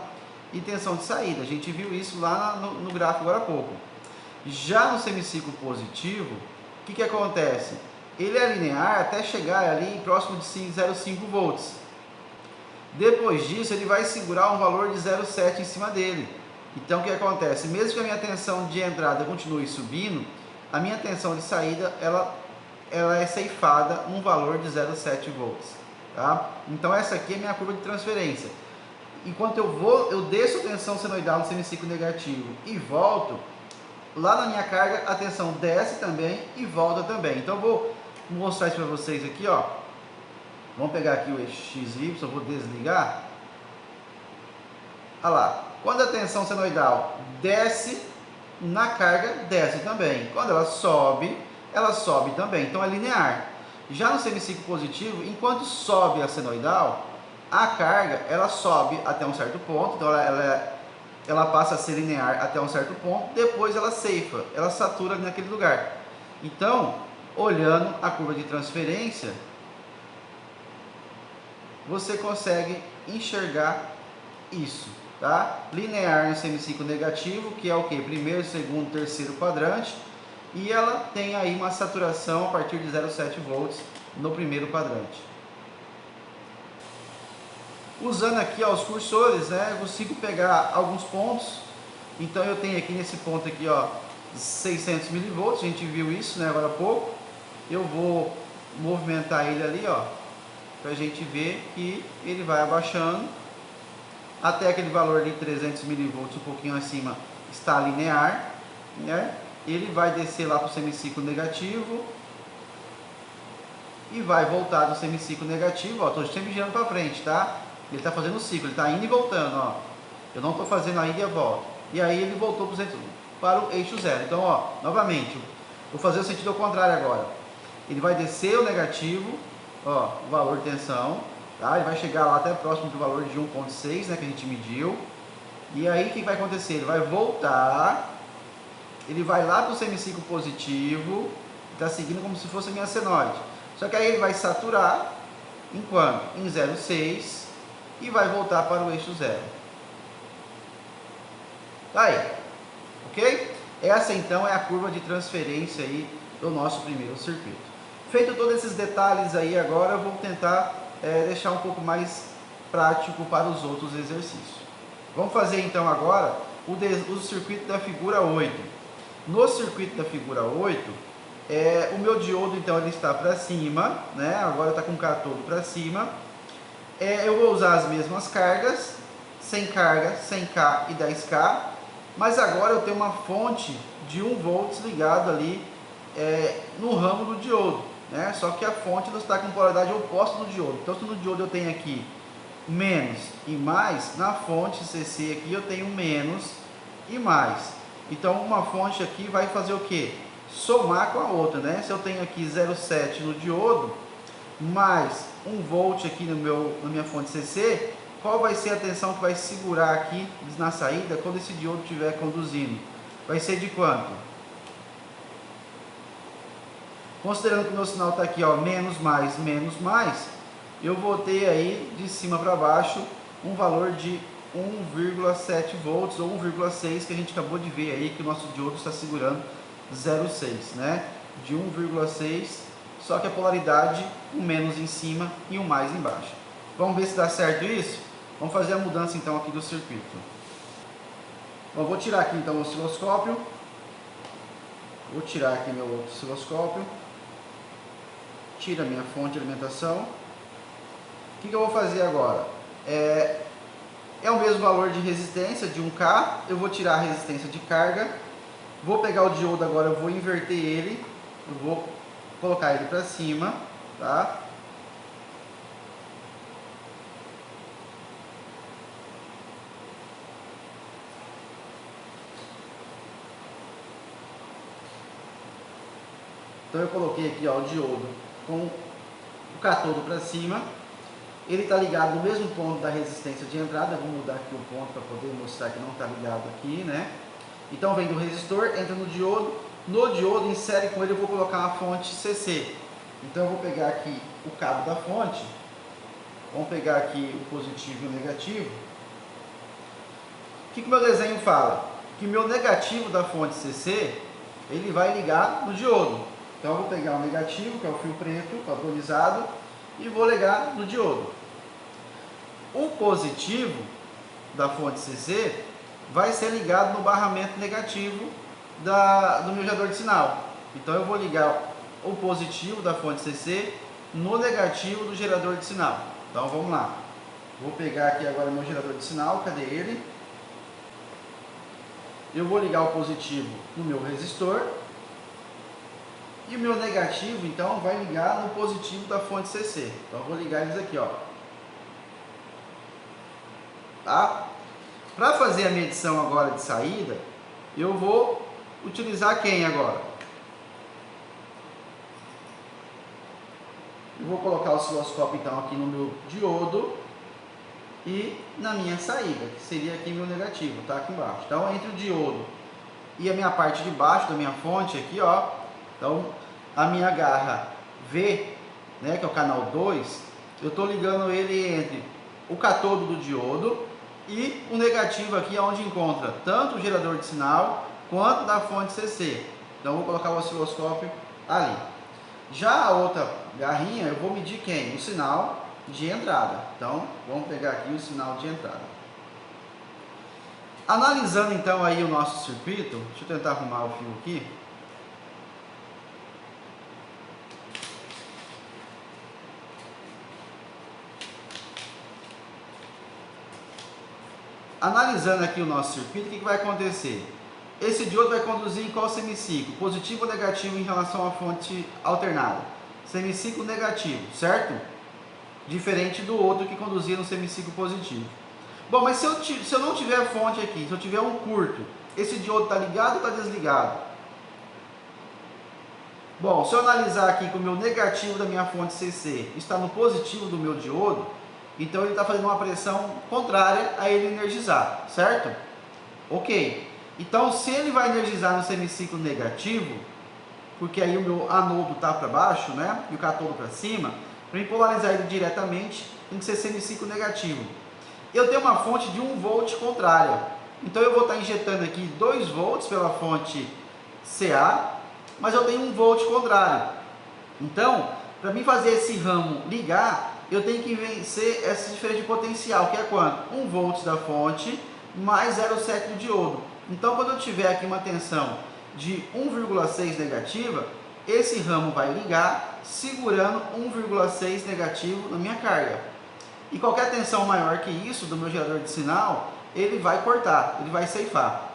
e tensão de saída. A gente viu isso lá no gráfico agora há pouco. Já no semiciclo positivo, o que acontece? Ele é linear até chegar ali próximo de 0,5 volts. Depois disso, ele vai segurar um valor de 0,7 em cima dele. Então, o que acontece? Mesmo que a minha tensão de entrada continue subindo, a minha tensão de saída, ela é ceifada num valor de 0,7 volts. Tá? Então, essa aqui é a minha curva de transferência. Enquanto eu desço a tensão senoidal no semiciclo negativo e volto, lá na minha carga a tensão desce também e volta também. Então, eu vou mostrar isso para vocês aqui, ó. Vamos pegar aqui o eixo X e Y, vou desligar. Olha lá, quando a tensão senoidal desce, na carga desce também. Quando ela sobe também. Então é linear. Já no semiciclo positivo, enquanto sobe a senoidal, a carga ela sobe até um certo ponto, então ela passa a ser linear até um certo ponto, depois ela ceifa, ela satura naquele lugar. Então, olhando a curva de transferência, você consegue enxergar isso, tá? Linear no semiciclo negativo, que é o que? Primeiro, segundo, terceiro quadrante, e ela tem aí uma saturação a partir de 0,7 volts no primeiro quadrante. Usando aqui ó, os cursores, né, eu consigo pegar alguns pontos. Então eu tenho aqui nesse ponto aqui, ó, 600 milivolts, a gente viu isso, né, agora há pouco. Eu vou movimentar ele ali, ó, para a gente ver que ele vai abaixando até aquele valor de 300 milivolts, um pouquinho acima, está linear, né? Ele vai descer lá para o semiciclo negativo e vai voltar do semiciclo negativo, ó, estou sempre girando para frente, tá? Ele está fazendo o ciclo, ele está indo e voltando, ó. Eu não estou fazendo a ida e a volta. E aí ele voltou para o eixo zero. Então, ó, novamente, vou fazer o sentido ao contrário agora. Ele vai descer o negativo, ó, o valor de tensão, tá? Ele vai chegar lá até próximo do valor de 1,6, né, que a gente mediu. E aí o que vai acontecer? Ele vai voltar, ele vai lá para o semiciclo positivo, está seguindo como se fosse a minha senoide. Só que aí ele vai saturar, enquanto? Em 0,6 e vai voltar para o eixo zero. Tá aí, ok? Essa então é a curva de transferência aí do nosso primeiro circuito. Feito todos esses detalhes aí, agora eu vou tentar deixar um pouco mais prático para os outros exercícios. Vamos fazer então agora o circuito da figura 8. No circuito da figura 8, o meu diodo então ele está para cima, né? Agora está com o cátodo para cima. Eu vou usar as mesmas cargas, 100 carga, 100K e 10K, mas agora eu tenho uma fonte de 1 volts ligado ali no ramo do diodo, né? Só que a fonte está com polaridade oposta do diodo. Então, se no diodo eu tenho aqui menos e mais, na fonte CC aqui eu tenho menos e mais. Então, uma fonte aqui vai fazer o que? Somar com a outra, né? Se eu tenho aqui 0,7 no diodo, mais 1 volt aqui na minha fonte CC, qual vai ser a tensão que vai segurar aqui na saída quando esse diodo estiver conduzindo? Vai ser de quanto? Considerando que o meu sinal está aqui, ó, menos, mais, eu vou ter aí de cima para baixo um valor de 1,7 volts ou 1,6 que a gente acabou de ver aí que o nosso diodo está segurando 0,6, né? De 1,6, só que a polaridade, um menos em cima e um mais embaixo. Vamos ver se dá certo isso? Vamos fazer a mudança então aqui do circuito. Bom, vou tirar aqui então o osciloscópio. Vou tirar aqui meu outro osciloscópio. Tira a minha fonte de alimentação. O que eu vou fazer agora? É o mesmo valor de resistência de 1K. Eu vou tirar a resistência de carga. Vou pegar o diodo agora, eu vou inverter ele. Eu vou colocar ele para cima, tá? Então eu coloquei aqui, ó, o diodo com o cátodo para cima. Ele está ligado no mesmo ponto da resistência de entrada. Eu vou mudar aqui o ponto para poder mostrar que não está ligado aqui, né? Então vem do resistor, entra no diodo. No diodo, insere com ele, eu vou colocar uma fonte CC. Então eu vou pegar aqui o cabo da fonte. Vamos pegar aqui o positivo e o negativo. O que o meu desenho fala? Que o meu negativo da fonte CC, ele vai ligar no diodo. Então eu vou pegar o negativo, que é o fio preto, padronizado, e vou ligar no diodo. O positivo da fonte CC vai ser ligado no barramento negativo do meu gerador de sinal. Então eu vou ligar o positivo da fonte CC no negativo do gerador de sinal. Então vamos lá. Vou pegar aqui agora meu gerador de sinal, cadê ele? Eu vou ligar o positivo no meu resistor. E o meu negativo, então, vai ligar no positivo da fonte CC. Então, eu vou ligar eles aqui, ó. Tá? Para fazer a medição agora de saída, eu vou utilizar quem agora? Eu vou colocar o osciloscópio, então, aqui no meu diodo e na minha saída, que seria aqui meu negativo, tá? Aqui embaixo. Então, entre o diodo e a minha parte de baixo da minha fonte aqui, ó. Então, a minha garra V, né, que é o canal 2, eu estou ligando ele entre o cátodo do diodo e o negativo aqui, onde encontra tanto o gerador de sinal quanto da fonte CC. Então, eu vou colocar o osciloscópio ali. Já a outra garrinha, eu vou medir quem? O sinal de entrada. Então, vamos pegar aqui o sinal de entrada. Analisando, então, aí o nosso circuito, deixa eu tentar arrumar o fio aqui. Analisando aqui o nosso circuito, o que vai acontecer? Esse diodo vai conduzir em qual semiciclo? Positivo ou negativo em relação à fonte alternada? Semiciclo negativo, certo? Diferente do outro que conduzia no semiciclo positivo. Bom, mas se eu não tiver fonte aqui, se eu tiver um curto, esse diodo está ligado ou está desligado? Bom, se eu analisar aqui que o meu negativo da minha fonte CC está no positivo do meu diodo, então ele está fazendo uma pressão contrária a ele energizar, certo? Ok. Então, se ele vai energizar no semiciclo negativo, porque aí o meu anodo está para baixo, né? E o cátodo para cima, para eu polarizar ele diretamente, tem que ser semiciclo negativo. Eu tenho uma fonte de 1 volt contrária. Então, eu vou estar injetando aqui 2 volts pela fonte CA, mas eu tenho 1 volt contrário. Então, para mim fazer esse ramo ligar, eu tenho que vencer essa diferença de potencial, que é quanto? 1 volt da fonte mais 0,7 do diodo. Então, quando eu tiver aqui uma tensão de 1,6 negativa, esse ramo vai ligar segurando 1,6 negativo na minha carga. E qualquer tensão maior que isso do meu gerador de sinal, ele vai cortar, ele vai ceifar.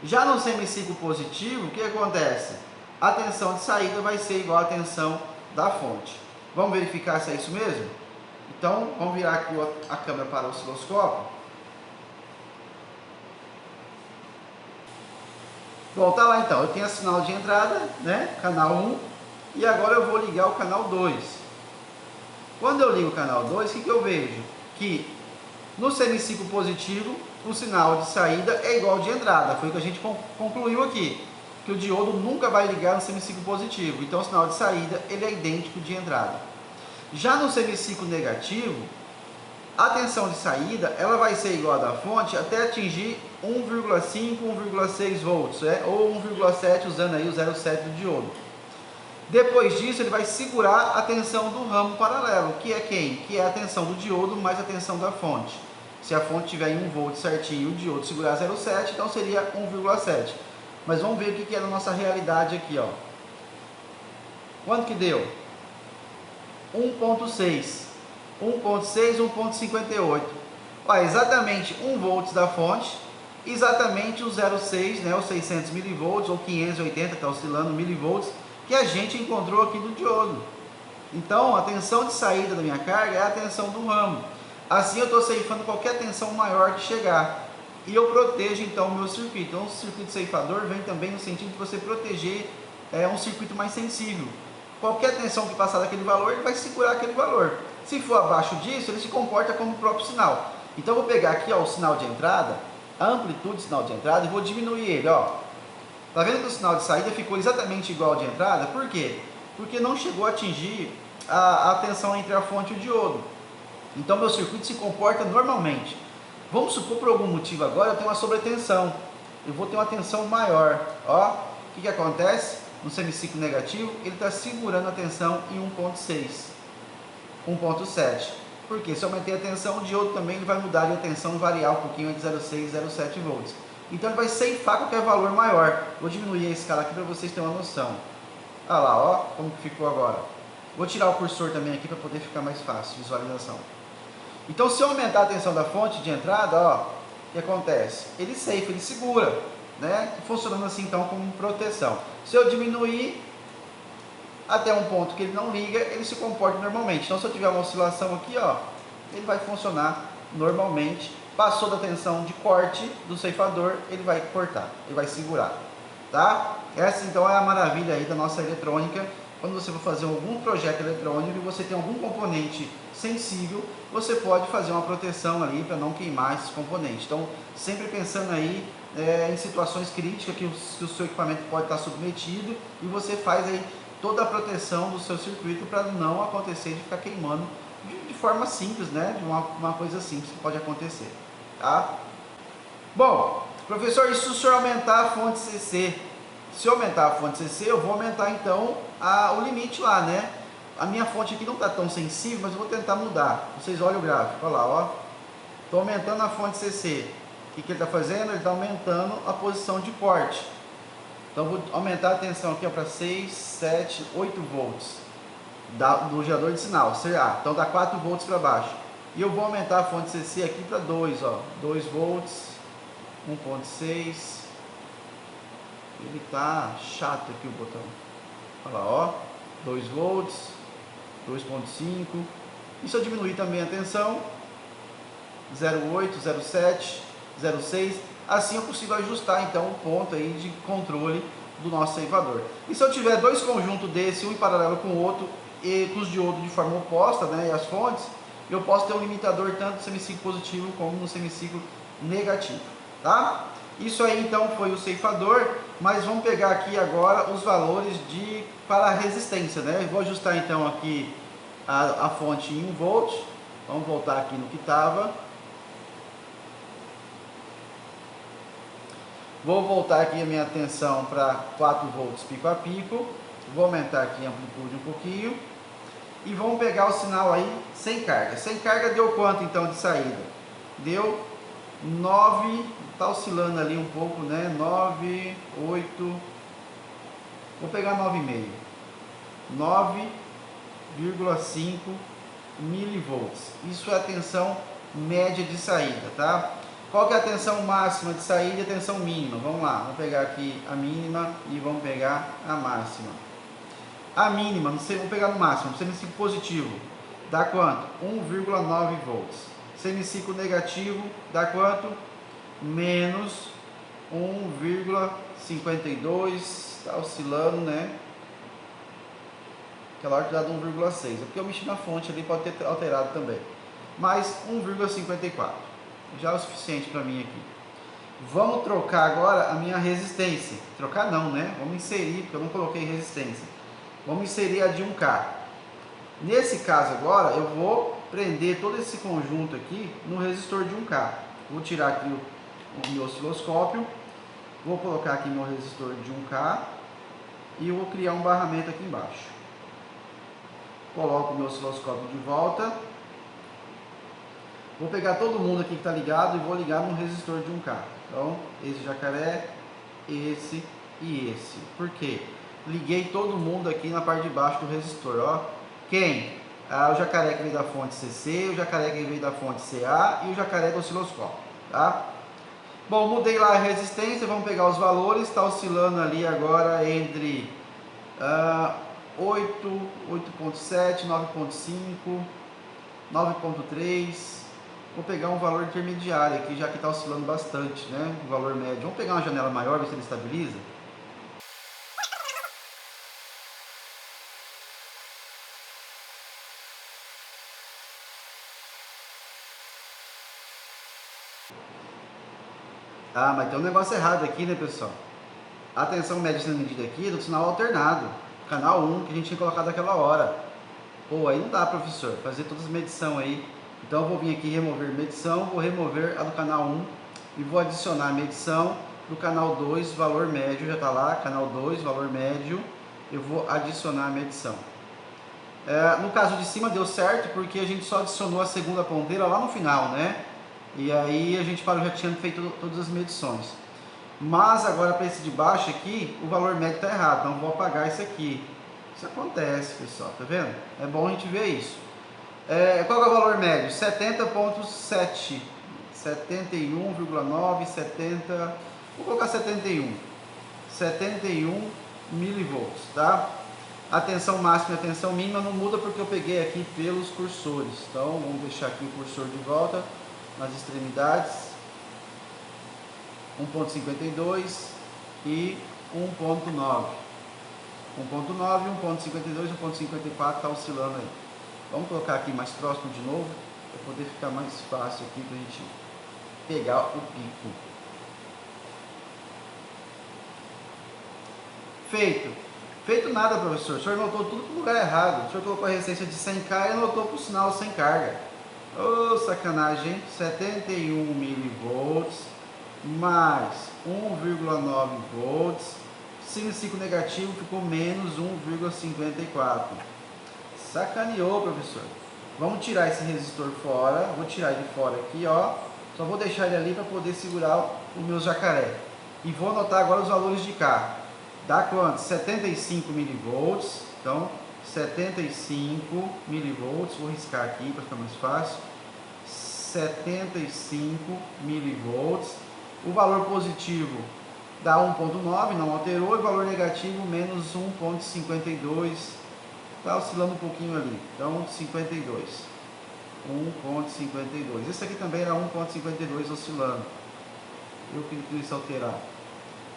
Já no semiciclo positivo, o que acontece? A tensão de saída vai ser igual à tensão da fonte. Vamos verificar se é isso mesmo? Então, vamos virar aqui a câmera para o osciloscópio. Bom, tá lá então. Eu tenho a sinal de entrada, né? Canal 1. E agora eu vou ligar o canal 2. Quando eu ligo o canal 2, o que eu vejo? Que no semiciclo positivo, o sinal de saída é igual ao de entrada. Foi o que a gente concluiu aqui. Que o diodo nunca vai ligar no semiciclo positivo. Então, o sinal de saída ele é idêntico de entrada. Já no semiciclo negativo, a tensão de saída ela vai ser igual à da fonte até atingir 1,5, 1,6 volts, ou 1,7 usando aí o 0,7 do diodo. Depois disso, ele vai segurar a tensão do ramo paralelo, que é quem? Que é a tensão do diodo mais a tensão da fonte. Se a fonte tiver em 1 volt certinho e o diodo segurar 0,7, então seria 1,7. Mas vamos ver o que é na nossa realidade aqui, ó. Quanto que deu? 1,6. 1,6, 1,58. Exatamente 1 volts da fonte, exatamente o 0,6, né, os 600 milivolts, ou 580, está oscilando milivolts, que a gente encontrou aqui do diodo. Então, a tensão de saída da minha carga é a tensão do ramo. Assim, eu estou ceifando qualquer tensão maior que chegar. E eu protejo, então, o meu circuito. Então, o circuito ceifador vem também no sentido de você proteger um circuito mais sensível. Qualquer tensão que passar daquele valor, ele vai segurar aquele valor. Se for abaixo disso, ele se comporta como o próprio sinal. Então eu vou pegar aqui, ó, o sinal de entrada, a amplitude do sinal de entrada, e vou diminuir ele, ó. Tá vendo que o sinal de saída ficou exatamente igual ao de entrada? Por quê? Porque não chegou a atingir a tensão entre a fonte e o diodo. Então meu circuito se comporta normalmente. Vamos supor, por algum motivo agora, eu tenho uma sobretensão. Eu vou ter uma tensão maior. Ó, o que acontece? No semiciclo negativo, ele está segurando a tensão em 1.6, 1.7. Porque se eu aumentei a tensão, o diodo também ele vai mudar de tensão, variar um pouquinho entre 0,6 e 0,7 volts. Então ele vai ceifar qualquer valor maior. Vou diminuir a escala aqui para vocês terem uma noção. Olha lá, ó, como que ficou agora. Vou tirar o cursor também aqui para poder ficar mais fácil, visualização. Então se eu aumentar a tensão da fonte de entrada, ó, o que acontece? Ele ceifa, ele segura, né? Funcionando assim então como proteção. Se eu diminuir até um ponto que ele não liga, ele se comporta normalmente. Então se eu tiver uma oscilação aqui, ó, ele vai funcionar normalmente. Passou da tensão de corte do ceifador, ele vai cortar, ele vai segurar, tá? Essa então é a maravilha aí da nossa eletrônica. Quando você for fazer algum projeto eletrônico e você tem algum componente sensível, você pode fazer uma proteção ali para não queimar esses componentes. Então, sempre pensando aí em situações críticas que o seu equipamento pode estar submetido, e você faz aí toda a proteção do seu circuito para não acontecer de ficar queimando de forma simples, né? De uma coisa simples que pode acontecer, tá? Bom, professor, e se o senhor aumentar a fonte CC? Se eu aumentar a fonte CC, eu vou aumentar então o limite lá, né? A minha fonte aqui não está tão sensível, mas eu vou tentar mudar. Vocês olham o gráfico, olha lá, ó. Estou aumentando a fonte CC. O que ele está fazendo? Ele está aumentando a posição de corte. Então, vou aumentar a tensão aqui para 6, 7, 8 volts do gerador de sinal, CA. Então, dá 4 volts para baixo. E eu vou aumentar a fonte CC aqui para 2, ó. 2 volts, 1.6. Ele tá chato aqui o botão. Olha lá, ó. 2 volts, 2.5. E se eu diminuir também a tensão, 0.8, 0.7, 0.6, assim eu consigo ajustar então o ponto aí de controle do nosso ceifador. E se eu tiver dois conjuntos desse, um em paralelo com o outro, e com os diodos de forma oposta, né, e as fontes, eu posso ter um limitador tanto no semiciclo positivo como no semiciclo negativo, tá? Isso aí então foi o ceifador, mas vamos pegar aqui agora os valores para a resistência, né? Eu vou ajustar então aqui a fonte em 1 volt, vamos voltar aqui no que estava. Vou voltar aqui a minha tensão para 4 volts pico a pico, vou aumentar aqui a amplitude um pouquinho e vamos pegar o sinal aí sem carga. Sem carga deu quanto então de saída? Deu 9, está oscilando ali um pouco, né? 9, 8, vou pegar 9,5, 9,5 milivolts. Isso é a tensão média de saída, tá? Qual que é a tensão máxima de saída e a tensão mínima? Vamos lá, vamos pegar aqui a mínima e vamos pegar a máxima. A mínima, não sei, vamos pegar no máximo, semiciclo positivo, dá quanto? 1,9 volts. Semiciclo negativo, dá quanto? Menos 1,52, está oscilando, né? Aquela hora que dá 1,6, é porque eu mexi na fonte ali, pode ter alterado também. Mais 1,54, já é o suficiente para mim aqui. Vamos trocar agora a minha resistência. Trocar não, né? Vamos inserir, porque eu não coloquei resistência. Vamos inserir a de 1K. Nesse caso agora, eu vou prender todo esse conjunto aqui no resistor de 1K. Vou tirar aqui o meu osciloscópio. Vou colocar aqui meu resistor de 1K. E eu vou criar um barramento aqui embaixo. Coloco o meu osciloscópio de volta. Vou pegar todo mundo aqui que está ligado e vou ligar no resistor de 1K. Então, esse jacaré, esse e esse. Por quê? Liguei todo mundo aqui na parte de baixo do resistor, ó. Quem? O jacaré que veio da fonte CC, o jacaré que veio da fonte CA e o jacaré do osciloscópio, tá? Bom, mudei lá a resistência, vamos pegar os valores, está oscilando ali agora entre 8, 8.7, 9.5, 9.3. Vou pegar um valor intermediário aqui, já que está oscilando bastante, né? O valor médio. Vamos pegar uma janela maior, ver se ele estabiliza. Ah, mas tem um negócio errado aqui, né, pessoal? A tensão média sendo medida aqui é do sinal alternado, canal 1, que a gente tinha colocado naquela hora. Pô, aí não dá, professor, fazer todas as medições aí. Então eu vou vir aqui remover medição, vou remover a do canal 1 e vou adicionar a medição do canal 2, valor médio, já está lá, canal 2, valor médio, eu vou adicionar a medição. No caso de cima deu certo porque a gente só adicionou a segunda ponteira lá no final, né? E aí a gente parou, já tinha feito todas as medições. Mas agora para esse de baixo aqui, o valor médio está errado, então vou apagar isso aqui. Isso acontece, pessoal, tá vendo? É bom a gente ver isso. Qual é o valor médio? 70.7, 71,9, 70, vou colocar 71 milivolts, tá? A tensão máxima e a tensão mínima não muda porque eu peguei aqui pelos cursores. Então vamos deixar aqui o cursor de volta nas extremidades. 1.52 e 1.9. 1.9, 1.52, 1.54 está oscilando aí. Vamos colocar aqui mais próximo de novo, para poder ficar mais fácil aqui para a gente pegar o pico. Feito nada, professor. O senhor anotou tudo para o lugar errado. O senhor colocou a resistência de 100K e anotou para o sinal sem carga. Ô, sacanagem, hein? 71 milivolts mais 1,9 volts. Sino ciclo negativo ficou menos 1,54. Sacaneou, professor. Vamos tirar esse resistor fora. Vou tirar ele fora aqui, ó. Só vou deixar ele ali para poder segurar o meu jacaré. E vou anotar agora os valores de K. Dá quanto? 75 milivolts. Então, 75 milivolts. Vou riscar aqui para ficar mais fácil. 75 milivolts. O valor positivo dá 1.9, não alterou. E o valor negativo, menos 1.52. Está oscilando um pouquinho ali. Então, 52. 1.52. Esse aqui também era 1.52 oscilando. Eu quis alterar.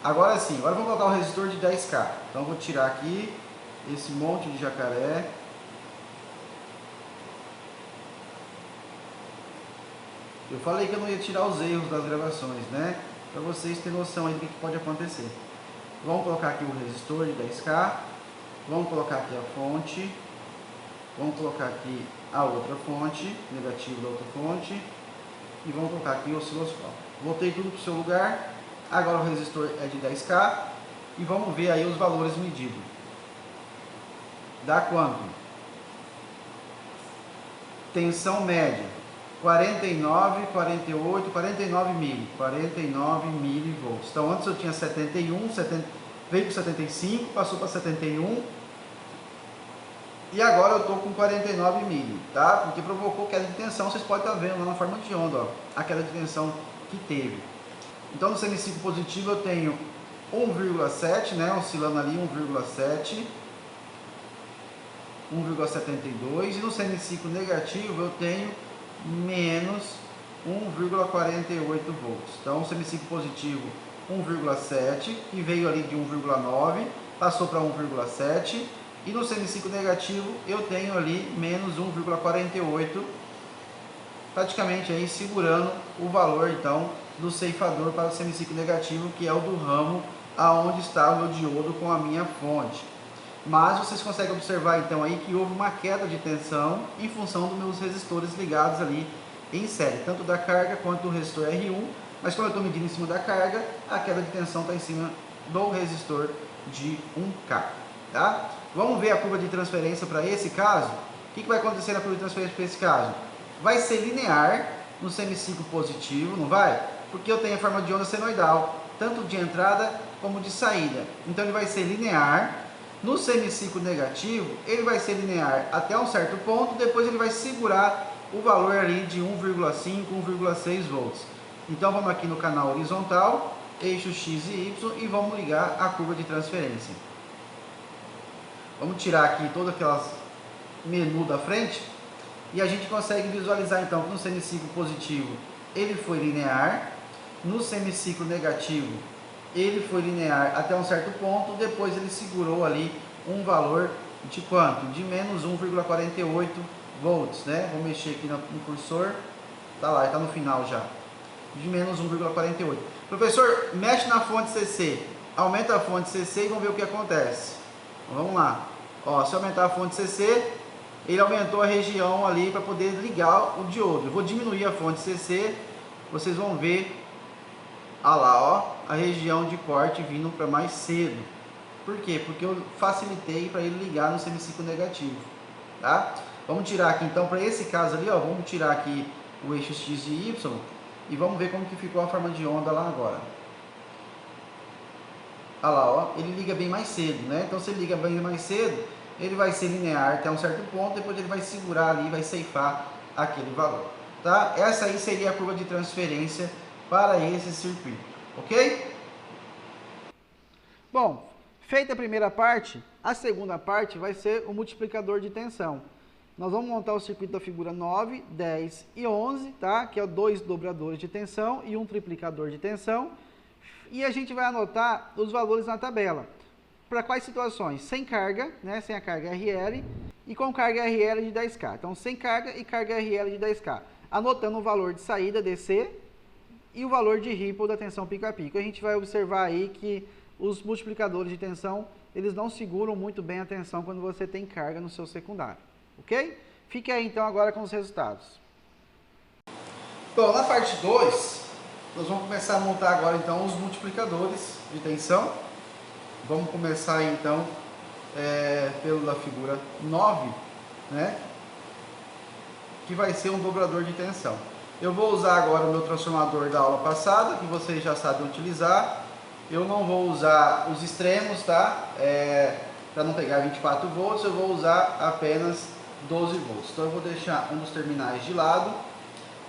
Agora sim, agora vamos colocar o resistor de 10K. Então vou tirar aqui esse monte de jacaré. Eu falei que eu não ia tirar os erros das gravações, né? Para vocês terem noção aí do que pode acontecer. Vamos colocar aqui o resistor de 10K. Vamos colocar aqui a fonte. Vamos colocar aqui a outra fonte, negativo da outra fonte. E vamos colocar aqui o osciloscópio. Voltei tudo para o seu lugar. Agora o resistor é de 10K e vamos ver aí os valores medidos. Dá quanto? Tensão média 49, 48, 49 milivolts. Então antes eu tinha 71, veio para 75, passou para 71 e agora eu estou com 49 mili, tá? Porque provocou queda de tensão, vocês podem estar vendo lá na forma de onda, ó, a queda de tensão que teve. Então no semiciclo positivo eu tenho 1,7, né, oscilando ali 1,7, 1,72 e no semiciclo negativo eu tenho menos 1,48 volts. Então o semiciclo positivo 1,7 e veio ali de 1,9, passou para 1,7 e no semiciclo negativo eu tenho ali menos 1,48, praticamente aí segurando o valor então do ceifador para o semiciclo negativo, que é o do ramo aonde está o meu diodo com a minha fonte. Mas vocês conseguem observar então aí que houve uma queda de tensão em função dos meus resistores ligados ali em série, tanto da carga quanto do resistor R1, mas como eu estou medindo em cima da carga, a queda de tensão está em cima do resistor de 1K, tá? Vamos ver a curva de transferência para esse caso. O que vai acontecer na curva de transferência para esse caso? Vai ser linear no semiciclo positivo, não vai? Porque eu tenho a forma de onda senoidal, tanto de entrada como de saída. Então ele vai ser linear. No semiciclo negativo, ele vai ser linear até um certo ponto, depois ele vai segurar o valor ali de 1,5, 1,6 volts. Então vamos aqui no canal horizontal, eixo X e Y e vamos ligar a curva de transferência. Vamos tirar aqui todas aquelas menu da frente e a gente consegue visualizar então que no semiciclo positivo ele foi linear, no semiciclo negativo ele foi linear até um certo ponto, depois ele segurou ali um valor de quanto? De menos 1,48 volts, né? Vou mexer aqui no cursor, tá lá, está no final já, de menos 1,48. Professor, mexe na fonte CC, aumenta a fonte CC e vamos ver o que acontece. Vamos lá. Ó, se aumentar a fonte CC, ele aumentou a região ali para poder ligar o diodo. Eu vou diminuir a fonte CC, vocês vão ver, olha lá, ó, a região de corte vindo para mais cedo. Por quê? Porque eu facilitei para ele ligar no semiciclo negativo, tá? Vamos tirar aqui então, para esse caso ali, ó, vamos tirar aqui o eixo X e Y e vamos ver como que ficou a forma de onda lá agora. Olha lá, ó, ele liga bem mais cedo, né? Então se ele liga bem mais cedo, ele vai ser linear até um certo ponto, depois ele vai segurar ali, vai ceifar aquele valor, tá? Essa aí seria a curva de transferência para esse circuito, ok? Bom, feita a primeira parte, a segunda parte vai ser o multiplicador de tensão. Nós vamos montar o circuito da figura 9, 10 e 11, tá? Que é 2 dobradores de tensão e um triplicador de tensão. E a gente vai anotar os valores na tabela. Para quais situações? Sem carga, né? Sem a carga RL e com carga RL de 10K. Então, sem carga e carga RL de 10K. Anotando o valor de saída DC e o valor de ripple da tensão pico a pico. A gente vai observar aí que os multiplicadores de tensão, eles não seguram muito bem a tensão quando você tem carga no seu secundário. Ok? Fique aí então agora com os resultados. Bom, na parte 2, nós vamos começar a montar agora então os multiplicadores de tensão. Vamos começar então pela figura 9, né? Que vai ser um dobrador de tensão. Eu vou usar agora o meu transformador da aula passada, que vocês já sabem utilizar. Eu não vou usar os extremos, tá? Para não pegar 24 volts, eu vou usar apenas 12 volts. Então eu vou deixar um dos terminais de lado.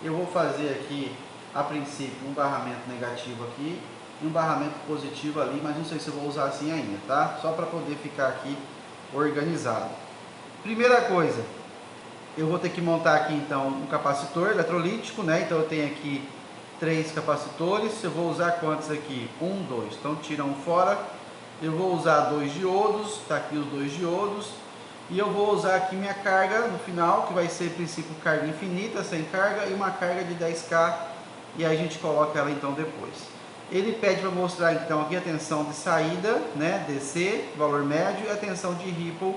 Eu vou fazer aqui, a princípio, um barramento negativo aqui e um barramento positivo ali, mas não sei se eu vou usar assim ainda, tá? Só para poder ficar aqui organizado. Primeira coisa, eu vou ter que montar aqui então um capacitor eletrolítico, né? Então eu tenho aqui 3 capacitores. Eu vou usar quantos aqui? 1, 2. Então tira um fora. Eu vou usar 2 diodos, tá aqui os 2 diodos. E eu vou usar aqui minha carga no final, que vai ser, a princípio, carga infinita, sem carga, e uma carga de 10K, e aí a gente coloca ela então depois. Ele pede para mostrar então aqui a tensão de saída, né, DC, valor médio, e a tensão de ripple,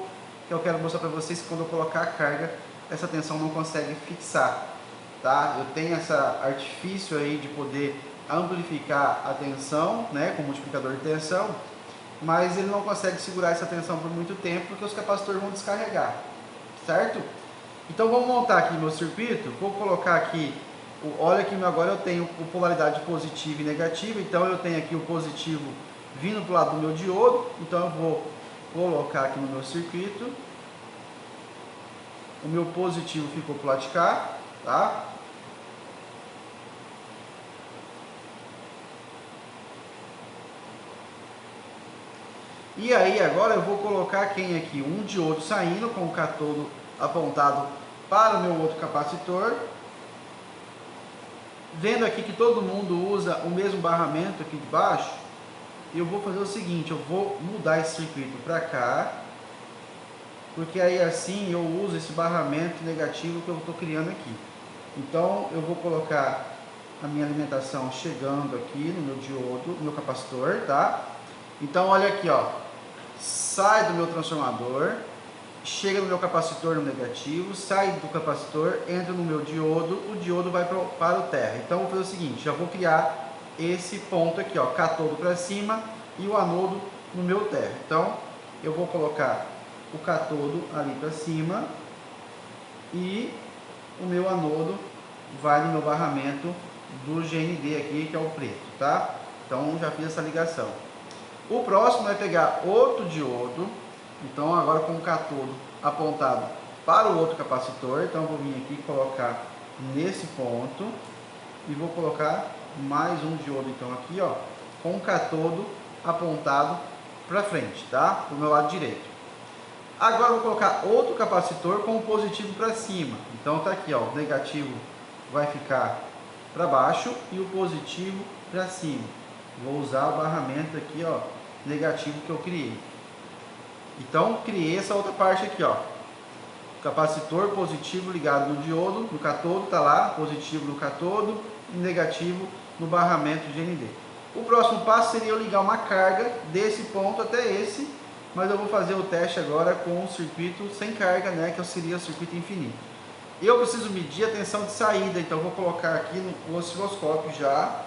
que eu quero mostrar para vocês que quando eu colocar a carga, essa tensão não consegue fixar, tá? Eu tenho esse artifício aí de poder amplificar a tensão, né, com multiplicador de tensão, mas ele não consegue segurar essa tensão por muito tempo, porque os capacitores vão descarregar, certo? Então vamos montar aqui meu circuito. Vou colocar aqui, olha que agora eu tenho polaridade positiva e negativa, então eu tenho aqui o positivo vindo do lado do meu diodo, então eu vou colocar aqui no meu circuito, o meu positivo ficou pro lado de cá, tá? E aí agora eu vou colocar quem aqui? Um diodo saindo com o catodo apontado para o meu outro capacitor. Vendo aqui que todo mundo usa o mesmo barramento aqui de baixo, eu vou fazer o seguinte, eu vou mudar esse circuito para cá, porque aí assim eu uso esse barramento negativo que eu estou criando aqui. Então eu vou colocar a minha alimentação chegando aqui no meu diodo, no meu capacitor, tá? Então olha aqui, ó, sai do meu transformador, chega no meu capacitor no negativo, sai do capacitor, entra no meu diodo, o diodo vai para o terra. Então eu vou fazer o seguinte, já vou criar esse ponto aqui, ó, catodo para cima e o anodo no meu terra. Então eu vou colocar o catodo ali para cima e o meu anodo vai no meu barramento do GND aqui, que é o preto, tá? Então já fiz essa ligação. O próximo é pegar outro diodo, então agora com o catodo apontado para o outro capacitor, então eu vou vir aqui e colocar nesse ponto e vou colocar mais um diodo então aqui, ó, com o catodo apontado para frente, tá? Para o meu lado direito. Agora eu vou colocar outro capacitor com o positivo para cima, então tá aqui, ó, o negativo vai ficar para baixo e o positivo para cima. Vou usar o barramento aqui, ó, negativo que eu criei. Então criei essa outra parte aqui, ó, capacitor positivo ligado no diodo, no catodo, tá lá, positivo no catodo e negativo no barramento GND. O próximo passo seria eu ligar uma carga desse ponto até esse, mas eu vou fazer o teste agora com o circuito sem carga, né, que seria o circuito infinito. Eu preciso medir a tensão de saída, então eu vou colocar aqui no osciloscópio já.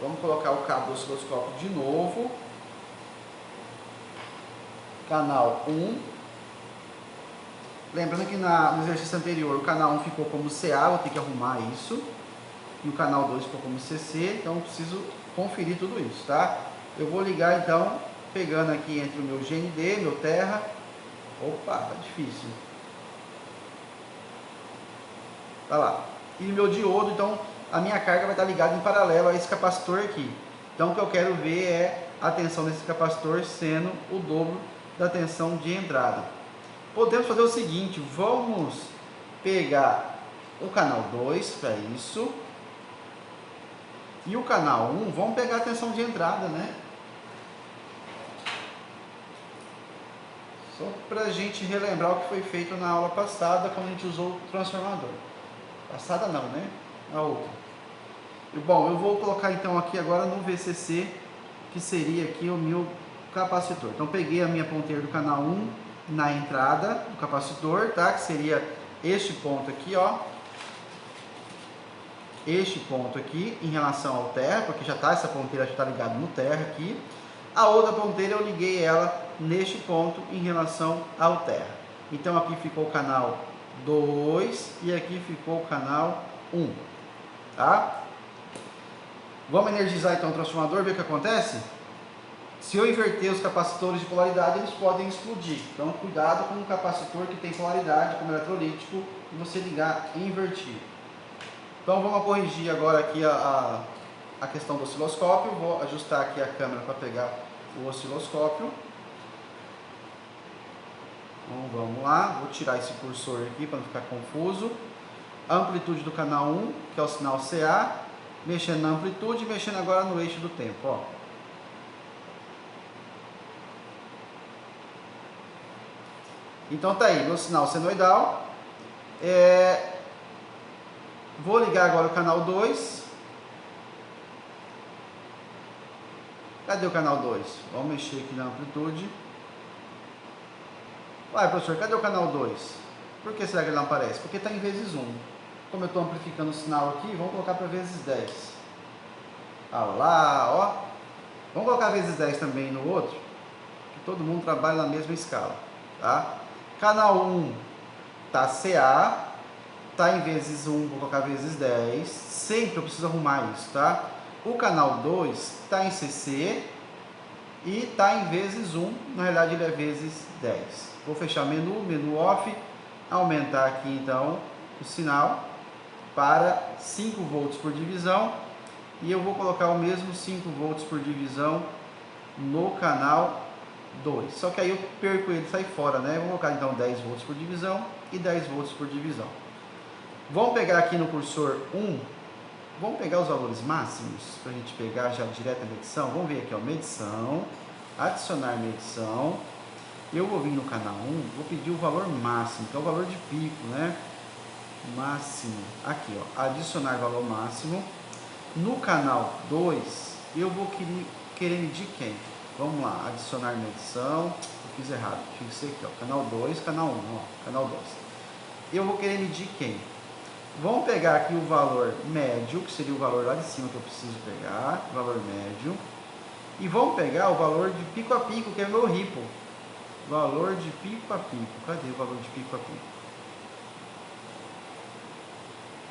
Vamos colocar o cabo do osciloscópio de novo. Canal 1. Lembrando que no exercício anterior o canal 1 ficou como CA, vou ter que arrumar isso. E o canal 2 ficou como CC, então eu preciso conferir tudo isso, tá? Eu vou ligar então, pegando aqui entre o meu GND, meu terra. Opa, tá difícil. Tá lá. E meu diodo, então a minha carga vai estar ligada em paralelo a esse capacitor aqui. Então o que eu quero ver é a tensão desse capacitor sendo o dobro da tensão de entrada. Podemos fazer o seguinte, vamos pegar o canal 2 para isso. E o canal 1, vamos pegar a tensão de entrada, né? Só para a gente relembrar o que foi feito na aula passada, quando a gente usou o transformador. Passada não, né? A outra. E, bom, eu vou colocar então aqui agora no VCC, que seria aqui o meu capacitor. Então, peguei a minha ponteira do canal 1 na entrada do capacitor, tá? Que seria este ponto aqui, ó. Este ponto aqui em relação ao terra, porque já tá, essa ponteira já está ligada no terra aqui. A outra ponteira eu liguei ela neste ponto em relação ao terra. Então aqui ficou o canal 2 e aqui ficou o canal 1, tá? Vamos energizar então o transformador, ver o que acontece? Se eu inverter os capacitores de polaridade, eles podem explodir. Então cuidado com um capacitor que tem polaridade, como eletrolítico, e você ligar invertido. Então vamos corrigir agora aqui a questão do osciloscópio. Vou ajustar aqui a câmera para pegar o osciloscópio. Então vamos lá, vou tirar esse cursor aqui para não ficar confuso. A amplitude do canal 1, que é o sinal CA, mexendo na amplitude e mexendo agora no eixo do tempo, ó. Então tá aí, meu sinal senoidal. Vou ligar agora o canal 2. Cadê o canal 2? Vamos mexer aqui na amplitude. Uai, professor, cadê o canal 2? Por que será que ele não aparece? Porque está em vezes 1. Como eu estou amplificando o sinal aqui, vamos colocar para vezes 10. Ah lá, ó. Vamos colocar vezes 10 também no outro, que todo mundo trabalha na mesma escala, tá? Canal 1 tá CA, tá em vezes 1, vou colocar vezes 10. Sempre eu preciso arrumar isso, tá? O canal 2 tá em CC e tá em vezes 1, na realidade ele é vezes 10. Vou fechar menu off, aumentar aqui então o sinal para 5 volts por divisão e eu vou colocar o mesmo 5 volts por divisão no canal 2. Só que aí eu perco ele, sai fora, né? Vou colocar então 10 volts por divisão e 10 volts por divisão. Vamos pegar aqui no cursor 1, vamos pegar os valores máximos para a gente pegar já direto na medição. Vamos ver aqui, ó, medição, adicionar medição. Eu vou vir no canal 1, vou pedir o valor máximo, que é o valor de pico, né? Máximo, aqui ó, adicionar valor máximo. No canal 2, eu vou querer medir quem? Vamos lá, adicionar medição, eu fiz errado, tinha que ser aqui ó, canal 2, canal 1, ó, canal 2. Eu vou querer medir quem? Vamos pegar aqui o valor médio, que seria o valor lá de cima que eu preciso pegar, o valor médio. E vamos pegar o valor de pico a pico, que é meu ripple. Valor de pico a pico, cadê o valor de pico a pico?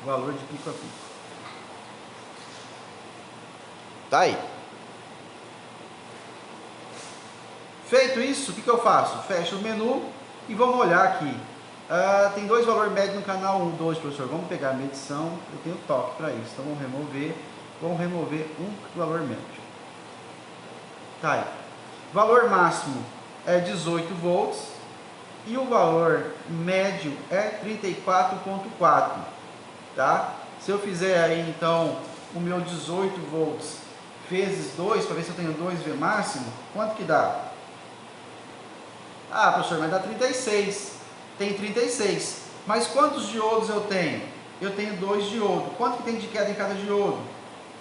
Valor de pico a pico. Tá aí. Feito isso, o que eu faço? Fecho o menu e vamos olhar aqui. Tem dois valores médios no canal 1, 2, professor. Vamos pegar a medição, eu tenho toque para isso. Então vamos remover um valor médio. Tá aí. Valor máximo é 18 volts e o valor médio é 34.4, tá? Se eu fizer aí então o meu 18 volts vezes 2, para ver se eu tenho 2 V máximo, quanto que dá? Ah, professor, mas dá 36. Tem 36. Mas quantos diodos eu tenho? Eu tenho 2 diodos. Quanto que tem de queda em cada diodo?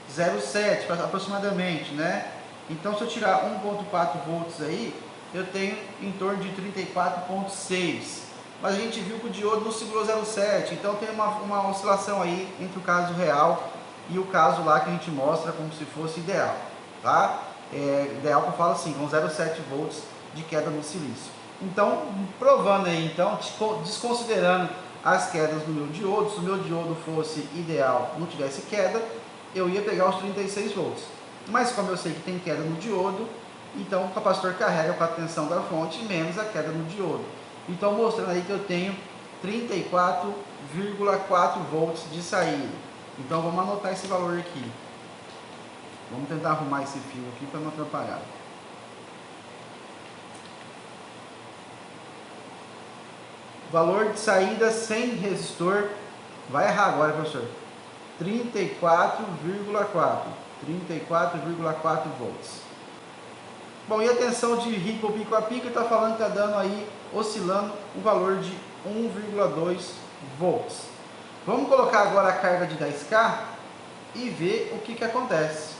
0,7 aproximadamente, né? Então, se eu tirar 1.4 volts aí, eu tenho em torno de 34.6. Mas a gente viu que o diodo não segurou 0,7, então tem uma oscilação aí entre o caso real e o caso lá que a gente mostra como se fosse ideal, tá? Ideal que eu falo assim, com 0,7 volts de queda no silício. Então, provando aí, então, desconsiderando as quedas do meu diodo, se o meu diodo fosse ideal, não tivesse queda, eu ia pegar os 36 volts. Mas como eu sei que tem queda no diodo, então o capacitor carrega com a tensão da fonte menos a queda no diodo. Então, mostrando aí que eu tenho 34,4 volts de saída. Então, vamos anotar esse valor aqui. Vamos tentar arrumar esse fio aqui para não atrapalhar. Valor de saída sem resistor. Vai errar agora, professor. 34,4 volts. Bom, e a tensão de ripple pico a pico está falando que está dando aí, oscilando um valor de 1,2 volts. Vamos colocar agora a carga de 10K e ver o que acontece.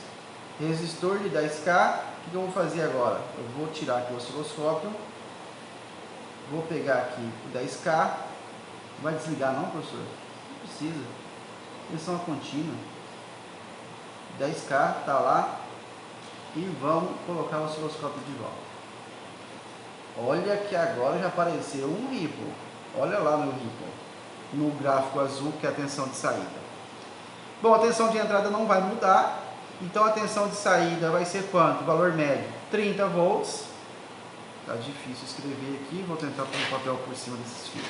Resistor de 10K, o que eu vou fazer agora? Eu vou tirar aqui o osciloscópio, vou pegar aqui o 10K, não vai desligar não, professor? Não precisa, tensão contínua, 10K está lá, e vamos colocar o osciloscópio de volta. Olha que agora já apareceu um ripple, olha lá meu ripple, no gráfico azul que é a tensão de saída. Bom, a tensão de entrada não vai mudar, então a tensão de saída vai ser quanto? Valor médio, 30 volts. Tá difícil escrever aqui, vou tentar pôr o papel por cima desses fios.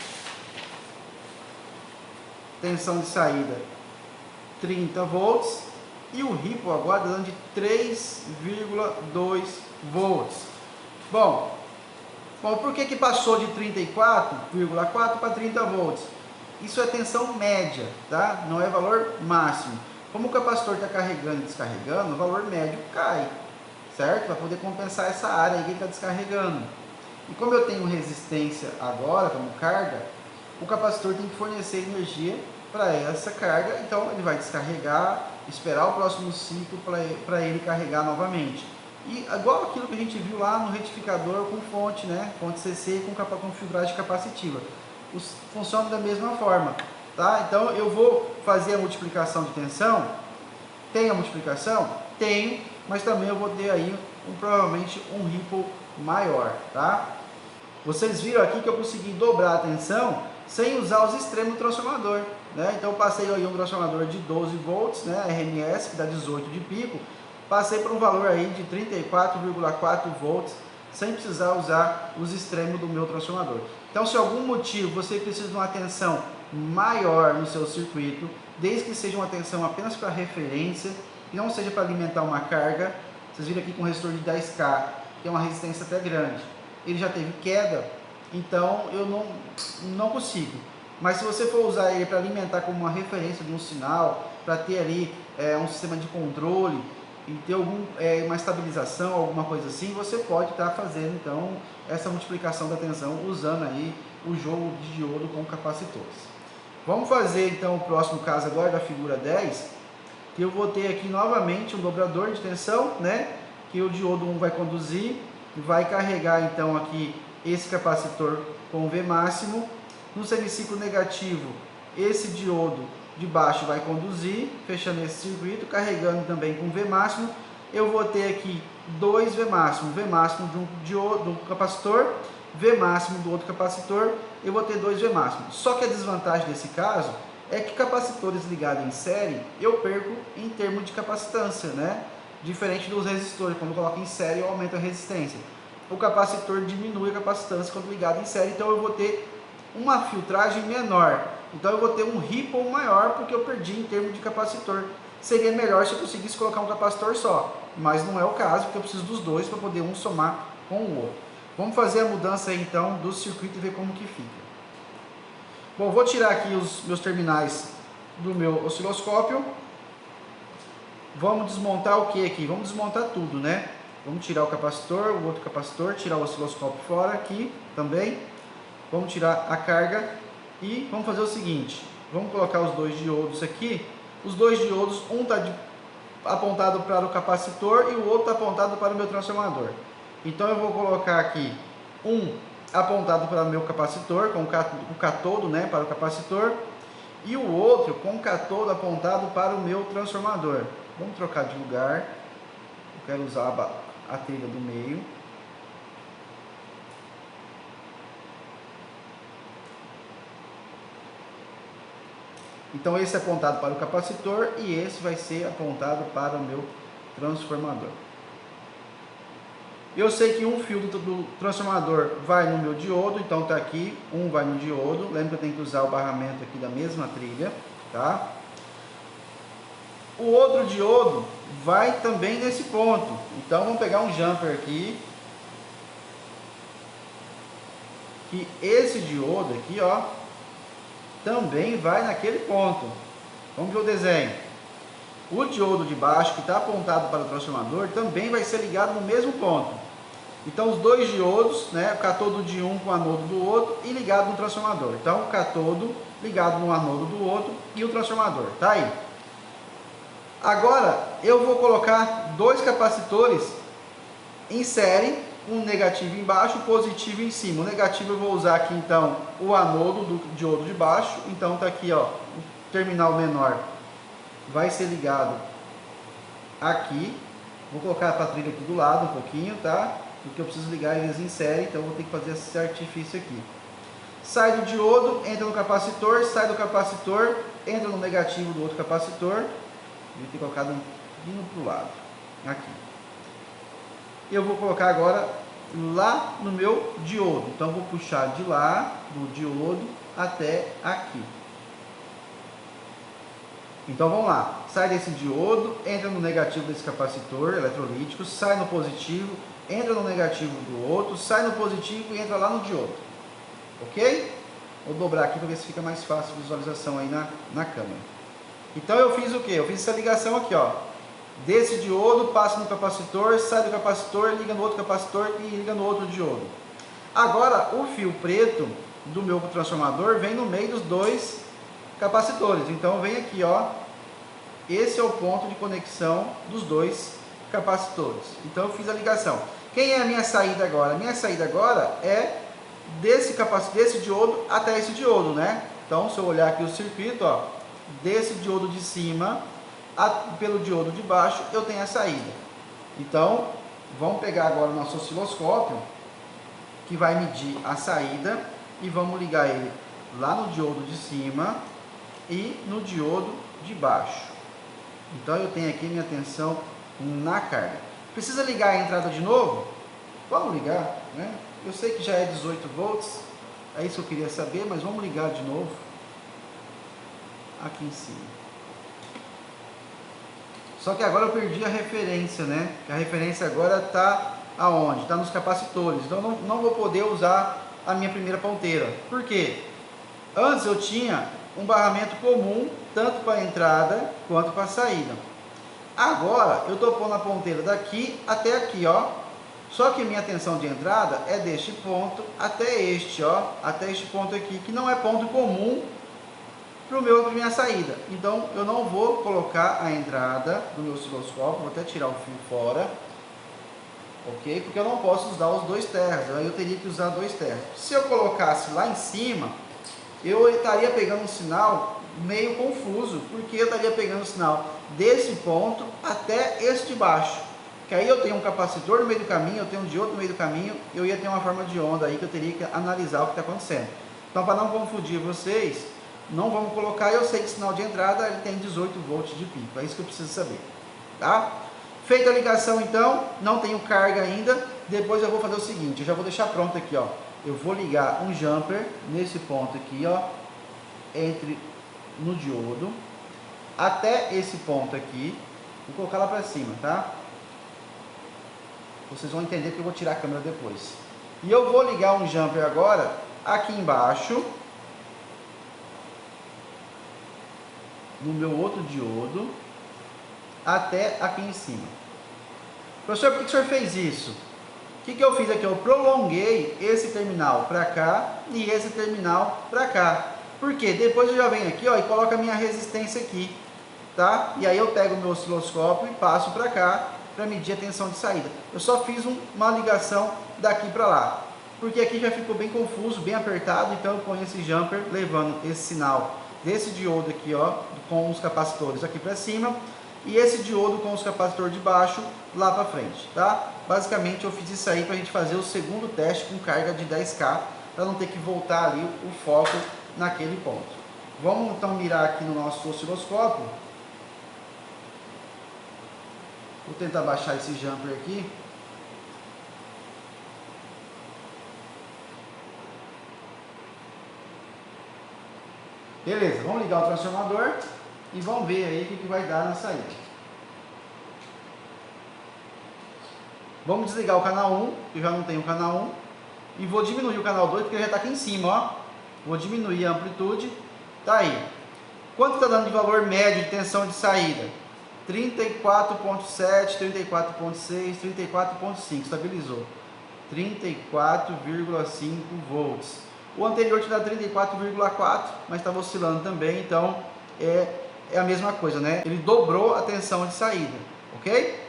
Tensão de saída, 30 volts. E o ripple agora dando de 3,2 volts. Bom, por que passou de 34,4 para 30 volts? Isso é tensão média, tá? Não é valor máximo. Como o capacitor está carregando e descarregando, o valor médio cai, certo? Para poder compensar essa área aí que ele está descarregando. E como eu tenho resistência agora, como carga, o capacitor tem que fornecer energia para essa carga, então ele vai descarregar, esperar o próximo ciclo para ele carregar novamente. E igual aquilo que a gente viu lá no retificador com fonte, né? Fonte CC com filtragem capacitiva. Funciona da mesma forma, tá? Então eu vou fazer a multiplicação de tensão. Tem a multiplicação? Tenho, mas também eu vou ter aí provavelmente um ripple maior, tá? Vocês viram aqui que eu consegui dobrar a tensão sem usar os extremos do transformador, né? Então eu passei aí um transformador de 12 volts, né, RMS, que dá 18 de pico, passei para um valor aí de 34,4 volts, sem precisar usar os extremos do meu transformador. Então, se algum motivo você precisa de uma tensão maior no seu circuito, desde que seja uma tensão apenas para referência, e não seja para alimentar uma carga, vocês viram aqui com um resistor de 10K, que é uma resistência até grande, ele já teve queda, então eu não consigo. Mas se você for usar ele para alimentar como uma referência de um sinal, para ter ali um sistema de controle e ter uma estabilização, alguma coisa assim, você pode estar fazendo então essa multiplicação da tensão usando aí o jogo de diodo com capacitores. Vamos fazer então o próximo caso agora da figura 10, que eu vou ter aqui novamente um dobrador de tensão, né? Que o diodo 1 vai conduzir, vai carregar então aqui esse capacitor com V máximo. No semiciclo negativo, esse diodo de baixo vai conduzir, fechando esse circuito, carregando também com V máximo. Eu vou ter aqui dois V máximo de um diodo, do capacitor, V máximo do outro capacitor, eu vou ter dois V máximo. Só que a desvantagem desse caso é que capacitores ligados em série, eu perco em termos de capacitância, né? Diferente dos resistores, quando eu coloco em série eu aumento a resistência. O capacitor diminui a capacitância quando ligado em série, então eu vou ter uma filtragem menor, então eu vou ter um ripple maior porque eu perdi em termos de capacitor. Seria melhor se eu conseguisse colocar um capacitor só, mas não é o caso, porque eu preciso dos dois para poder um somar com o outro. Vamos fazer a mudança aí, então do circuito e ver como que fica. Bom, vou tirar aqui os meus terminais do meu osciloscópio. Vamos desmontar o que aqui? Vamos desmontar tudo, né? Vamos tirar o capacitor, o outro capacitor, tirar o osciloscópio fora aqui também. Vamos tirar a carga e vamos fazer o seguinte, vamos colocar os dois diodos aqui. Os dois diodos, um está apontado para o capacitor e o outro apontado para o meu transformador. Então eu vou colocar aqui um apontado para o meu capacitor, com o catodo, né, para o capacitor, e o outro com o catodo apontado para o meu transformador. Vamos trocar de lugar. Eu quero usar a trilha do meio. Então esse é apontado para o capacitor e esse vai ser apontado para o meu transformador. Eu sei que um fio do transformador vai no meu diodo, então está aqui, um vai no diodo. Lembra que eu tenho que usar o barramento aqui da mesma trilha, tá? O outro diodo vai também nesse ponto. Então vamos pegar um jumper aqui. Que esse diodo aqui, ó, também vai naquele ponto. Vamos ver o desenho. O diodo de baixo, que está apontado para o transformador, também vai ser ligado no mesmo ponto. Então, os dois diodos, né, o catodo de um com o anodo do outro e ligado no transformador. Então, o catodo ligado no anodo do outro e o transformador. Tá aí. Agora, eu vou colocar dois capacitores em série, um negativo embaixo, positivo em cima. O negativo eu vou usar aqui, então, o anodo do diodo de baixo. Então, tá aqui, ó, o terminal menor vai ser ligado aqui. Vou colocar a trilha aqui do lado um pouquinho, tá? Porque eu preciso ligar eles em série, então eu vou ter que fazer esse artifício aqui. Sai do diodo, entra no capacitor, sai do capacitor, entra no negativo do outro capacitor. Vou ter colocado vindo para o lado, aqui. Eu vou colocar agora lá no meu diodo. Então vou puxar de lá, do diodo, até aqui. Então vamos lá, sai desse diodo, entra no negativo desse capacitor eletrolítico, sai no positivo, entra no negativo do outro, sai no positivo e entra lá no diodo. Ok? Vou dobrar aqui para ver se fica mais fácil a visualização aí na câmera. Então eu fiz o que? Eu fiz essa ligação aqui, ó. Desse diodo, passa no capacitor, sai do capacitor, liga no outro capacitor e liga no outro diodo. Agora o fio preto do meu transformador vem no meio dos dois capacitores. Então vem aqui, ó. Esse é o ponto de conexão dos dois capacitores. Então eu fiz a ligação. Quem é a minha saída agora? A minha saída agora é desse diodo até esse diodo, né? Então se eu olhar aqui o circuito, ó, desse diodo de cima pelo diodo de baixo eu tenho a saída. Então vamos pegar agora o nosso osciloscópio que vai medir a saída e vamos ligar ele lá no diodo de cima e no diodo de baixo. Então eu tenho aqui minha tensão na carga. Precisa ligar a entrada de novo? Vamos ligar, né? Eu sei que já é 18 volts, é isso que eu queria saber, mas vamos ligar de novo aqui em cima. Só que agora eu perdi a referência, né? A referência agora está aonde? Está nos capacitores. Então não vou poder usar a minha primeira ponteira. Por quê? Antes eu tinha um barramento comum, tanto para a entrada quanto para a saída. Agora eu estou pondo a ponteira daqui até aqui, ó. Só que minha tensão de entrada é deste ponto até este, ó. Até este ponto aqui, que não é ponto comum para minha saída. Então eu não vou colocar a entrada do meu osciloscópio, vou até tirar o fio fora, ok? Porque eu não posso usar os dois terras, aí eu teria que usar dois terras. Se eu colocasse lá em cima, eu estaria pegando um sinal meio confuso, porque eu estaria pegando o sinal desse ponto até este de baixo, que aí eu tenho um capacitor no meio do caminho, eu tenho um diodo no meio do caminho, eu ia ter uma forma de onda aí que eu teria que analisar o que está acontecendo. Então, para não confundir vocês, não vamos colocar, eu sei que o sinal de entrada ele tem 18 volts de pico, é isso que eu preciso saber, tá? Feita a ligação então, não tenho carga ainda, depois eu vou fazer o seguinte, eu já vou deixar pronto aqui, ó, eu vou ligar um jumper nesse ponto aqui, ó, no diodo, até esse ponto aqui, vou colocar lá para cima, tá? Vocês vão entender que eu vou tirar a câmera depois. E eu vou ligar um jumper agora, aqui embaixo, no meu outro diodo, até aqui em cima. Professor, por que o senhor fez isso? O que eu fiz aqui? Eu prolonguei esse terminal para cá e esse terminal para cá. Por quê? Depois eu já venho aqui, ó, e coloco a minha resistência aqui. tá? E aí eu pego o meu osciloscópio e passo para cá para medir a tensão de saída. Eu só fiz uma ligação daqui para lá, porque aqui já ficou bem confuso, bem apertado, então eu ponho esse jumper levando esse sinal desse diodo aqui, ó, com os capacitores aqui para cima, e esse diodo com os capacitores de baixo lá para frente, tá? Basicamente eu fiz isso aí para a gente fazer o segundo teste com carga de 10K, para não ter que voltar ali o foco naquele ponto. Vamos então mirar aqui no nosso osciloscópio. Vou tentar baixar esse jumper aqui. Beleza, vamos ligar o transformador e vamos ver aí o que vai dar na saída. Vamos desligar o canal 1, que eu já não tenho o canal 1, e vou diminuir o canal 2, porque ele já está aqui em cima, ó. Vou diminuir a amplitude, tá aí. Quanto está dando de valor médio de tensão de saída? 34.7, 34.6, 34.5, estabilizou. 34,5 volts. O anterior tinha dado 34,4, mas estava oscilando também, então é a mesma coisa, né? Ele dobrou a tensão de saída, ok?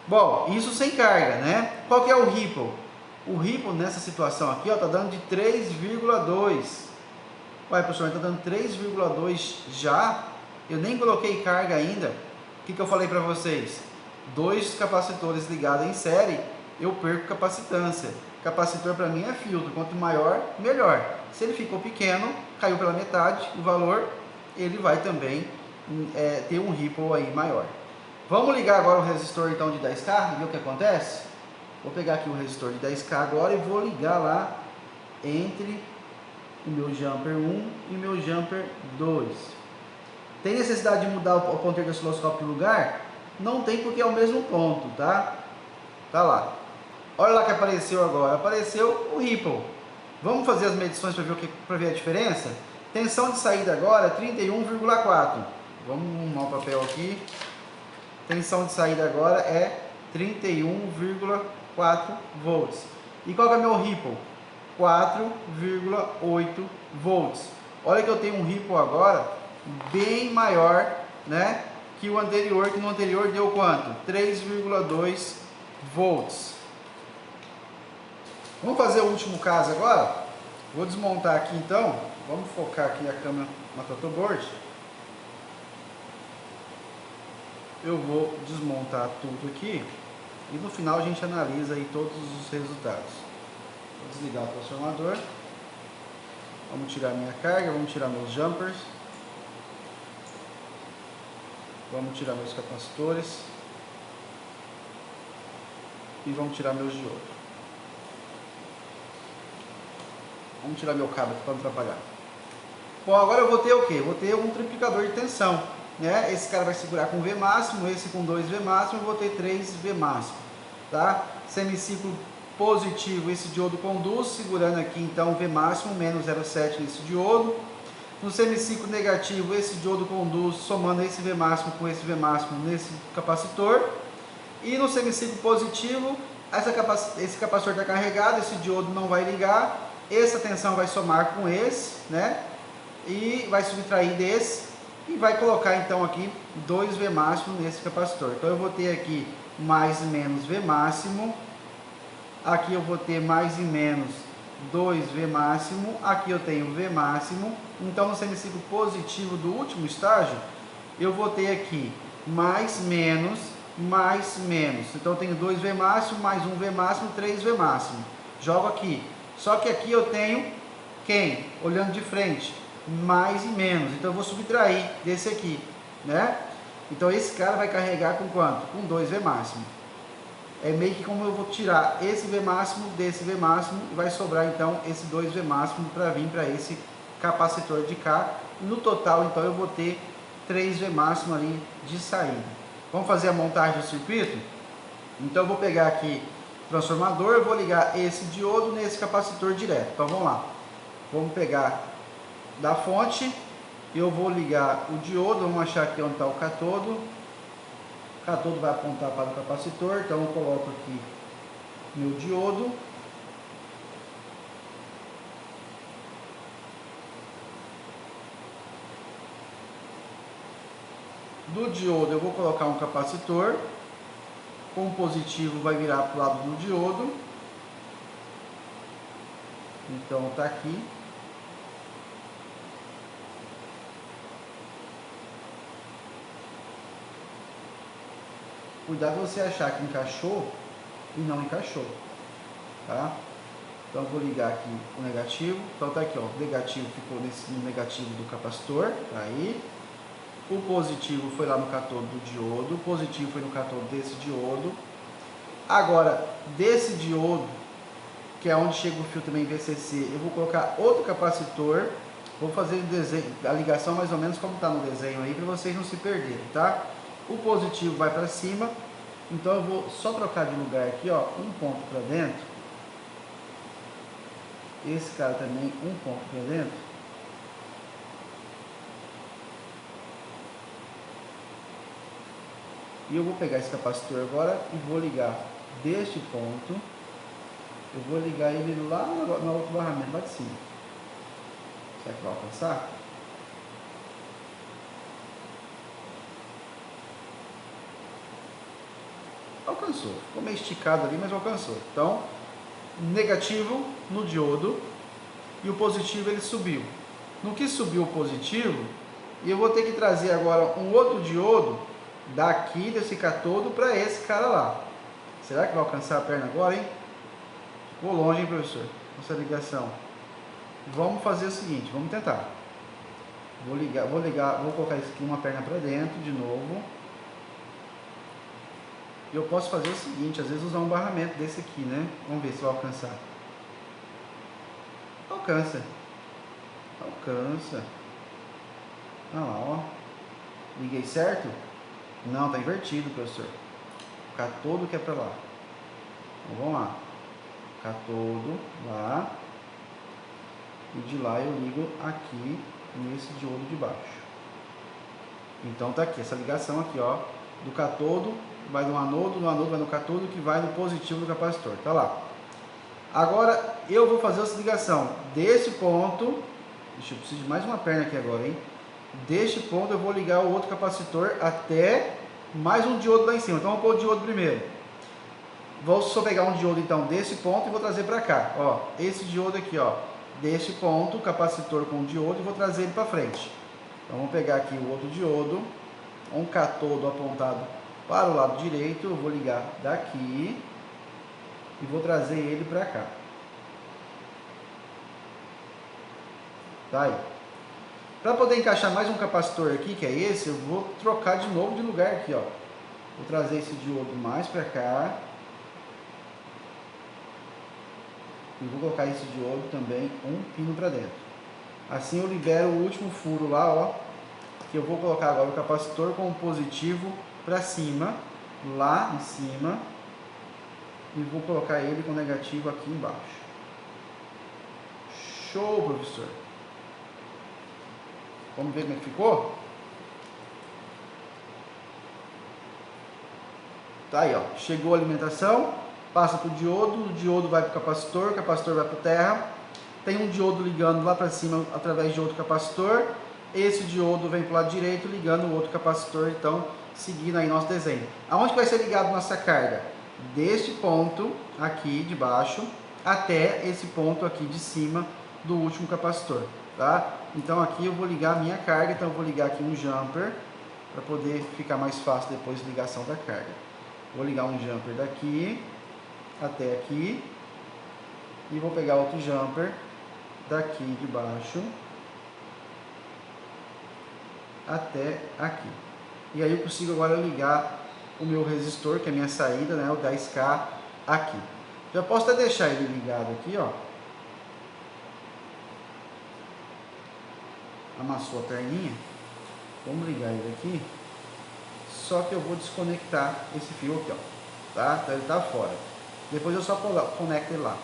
Bom, isso sem carga, né? Qual que é o ripple? O ripple nessa situação aqui, ó, tá dando de 3,2. Ué, professor, tá dando 3,2 já? Eu nem coloquei carga ainda. O que eu falei para vocês? 2 capacitores ligados em série, eu perco capacitância. Capacitor para mim é filtro, quanto maior, melhor. Se ele ficou pequeno, caiu pela metade o valor, ele vai também ter um ripple aí maior. Vamos ligar agora o resistor então de 10K e ver o que acontece? Vou pegar aqui o resistor de 10K agora e vou ligar lá entre o meu jumper 1 e o meu jumper 2. Tem necessidade de mudar o ponteiro do osciloscópio de lugar? Não tem, porque é o mesmo ponto, tá? Tá lá. Olha lá que apareceu agora. Apareceu o ripple. Vamos fazer as medições para ver a diferença? Tensão de saída agora 31,4. Vamos arrumar o papel aqui. Tensão de saída agora é 31,4 volts. E qual que é o meu ripple? 4,8 volts. Olha que eu tenho um ripple agora bem maior, né, que o anterior, que no anterior deu quanto? 3,2 volts. Vamos fazer o último caso agora? Vou desmontar aqui então. Vamos focar aqui a câmera na protoboard. Eu vou desmontar tudo aqui e no final a gente analisa aí todos os resultados. Vou desligar o transformador. Vamos tirar minha carga, vamos tirar meus jumpers. Vamos tirar meus capacitores. E vamos tirar meus diodos. Vamos tirar meu cabo aqui para não atrapalhar. Bom, agora eu vou ter o quê? Vou ter um triplicador de tensão, né? Esse cara vai segurar com V máximo, esse com 2 V máximo, eu vou ter 3 V máximo, tá? Semiciclo positivo, esse diodo conduz, segurando aqui então V máximo, menos 0,7 nesse diodo. No semiciclo negativo, esse diodo conduz, somando esse V máximo com esse V máximo nesse capacitor. E no semiciclo positivo, esse capacitor está carregado, esse diodo não vai ligar, essa tensão vai somar com esse, né? E vai subtrair desse e vai colocar então aqui 2 V máximo nesse capacitor. Então eu vou ter aqui mais e menos V máximo, aqui eu vou ter mais e menos 2 V máximo, aqui eu tenho V máximo. Então no semiciclo positivo do último estágio, eu vou ter aqui mais menos, mais menos. Então eu tenho 2 V máximo, mais 1 V máximo, 3 V máximo. Jogo aqui. Só que aqui eu tenho quem? Olhando de frente, mais e menos. Então eu vou subtrair desse aqui, né? Então esse cara vai carregar com quanto? Com 2 V máximo. É meio que como eu vou tirar esse V máximo desse V máximo e vai sobrar então esse 2 V máximo para vir para esse capacitor de cá. No total então eu vou ter 3 V máximo ali de saída. Vamos fazer a montagem do circuito? Então eu vou pegar aqui o transformador, eu vou ligar esse diodo nesse capacitor direto. Então vamos lá. Vamos pegar da fonte, eu vou ligar o diodo, vamos achar aqui onde está o catodo. O catodo vai apontar para o capacitor, então eu coloco aqui meu diodo. Do diodo eu vou colocar um capacitor, com o positivo vai virar para o lado do diodo, então está aqui. Cuidado você achar que encaixou e não encaixou, tá? Então eu vou ligar aqui o negativo, então tá aqui ó, o negativo ficou no negativo do capacitor, tá aí. O positivo foi lá no cátodo do diodo, o positivo foi no cátodo desse diodo. Agora, desse diodo, que é onde chega o fio também VCC, eu vou colocar outro capacitor, vou fazer o desenho, a ligação mais ou menos como está no desenho aí, para vocês não se perderem, tá? O positivo vai para cima, então eu vou só trocar de lugar aqui, ó, um ponto para dentro. Esse cara também, um ponto para dentro. E eu vou pegar esse capacitor agora e vou ligar deste ponto. Eu vou ligar ele lá no outro barramento, lá de cima. Será que vai alcançar? Alcançou. Ficou meio esticado ali, mas alcançou. Então, negativo no diodo e o positivo ele subiu. No que subiu o positivo, eu vou ter que trazer agora um outro diodo daqui desse cátodo para esse cara lá. Será que vai alcançar a perna agora, hein? Ficou longe, hein, professor? Essa ligação. Vamos fazer o seguinte, vamos tentar. Vou colocar isso aqui uma perna para dentro de novo. Eu posso fazer o seguinte, às vezes usar um barramento desse aqui, né? Vamos ver se vai alcançar. Alcança. Alcança. Olha lá, ó. Liguei certo? Não, tá invertido, professor. Cátodo que é para lá. Então, vamos lá. Cátodo lá. E de lá eu ligo aqui nesse diodo de baixo. Então tá aqui, essa ligação aqui, ó. Do cátodo vai no anodo vai no cátodo, que vai no positivo do capacitor. Tá lá. Agora eu vou fazer essa ligação desse ponto. Deixa eu preciso de mais uma perna aqui agora, hein? Deste ponto eu vou ligar o outro capacitor até mais um diodo lá em cima. Então vamos pôr o diodo primeiro. Vou só pegar um diodo então desse ponto e vou trazer para cá. Ó, esse diodo aqui, ó, deste ponto, capacitor com o diodo, e vou trazer ele para frente. Então vamos pegar aqui o outro diodo, um cátodo apontado para o lado direito. Eu vou ligar daqui e vou trazer ele para cá. Tá aí. Para poder encaixar mais um capacitor aqui, que é esse, eu vou trocar de novo de lugar aqui, ó. Vou trazer esse diodo mais para cá. E vou colocar esse diodo também um pino para dentro. Assim eu libero o último furo lá, ó. Que eu vou colocar agora o capacitor com o positivo para cima, lá em cima. E vou colocar ele com o negativo aqui embaixo. Show, professor! Vamos ver como é que ficou? Tá aí, ó. Chegou a alimentação, passa para o diodo vai para o capacitor vai para a terra. Tem um diodo ligando lá para cima através de outro capacitor. Esse diodo vem para o lado direito ligando o outro capacitor, então, seguindo aí nosso desenho. Aonde vai ser ligado nossa carga? Deste ponto aqui de baixo até esse ponto aqui de cima do último capacitor, tá? Então aqui eu vou ligar a minha carga, então eu vou ligar aqui um jumper para poder ficar mais fácil depois de ligação da carga. Vou ligar um jumper daqui até aqui e vou pegar outro jumper daqui de baixo até aqui. E aí eu consigo agora ligar o meu resistor, que é a minha saída, né, o 10K aqui. Já posso até deixar ele ligado aqui, ó. Amassou a perninha. Vamos ligar ele aqui. Só que eu vou desconectar esse fio aqui, ó. Tá? Então ele tá fora. Depois eu só conecto ele lá.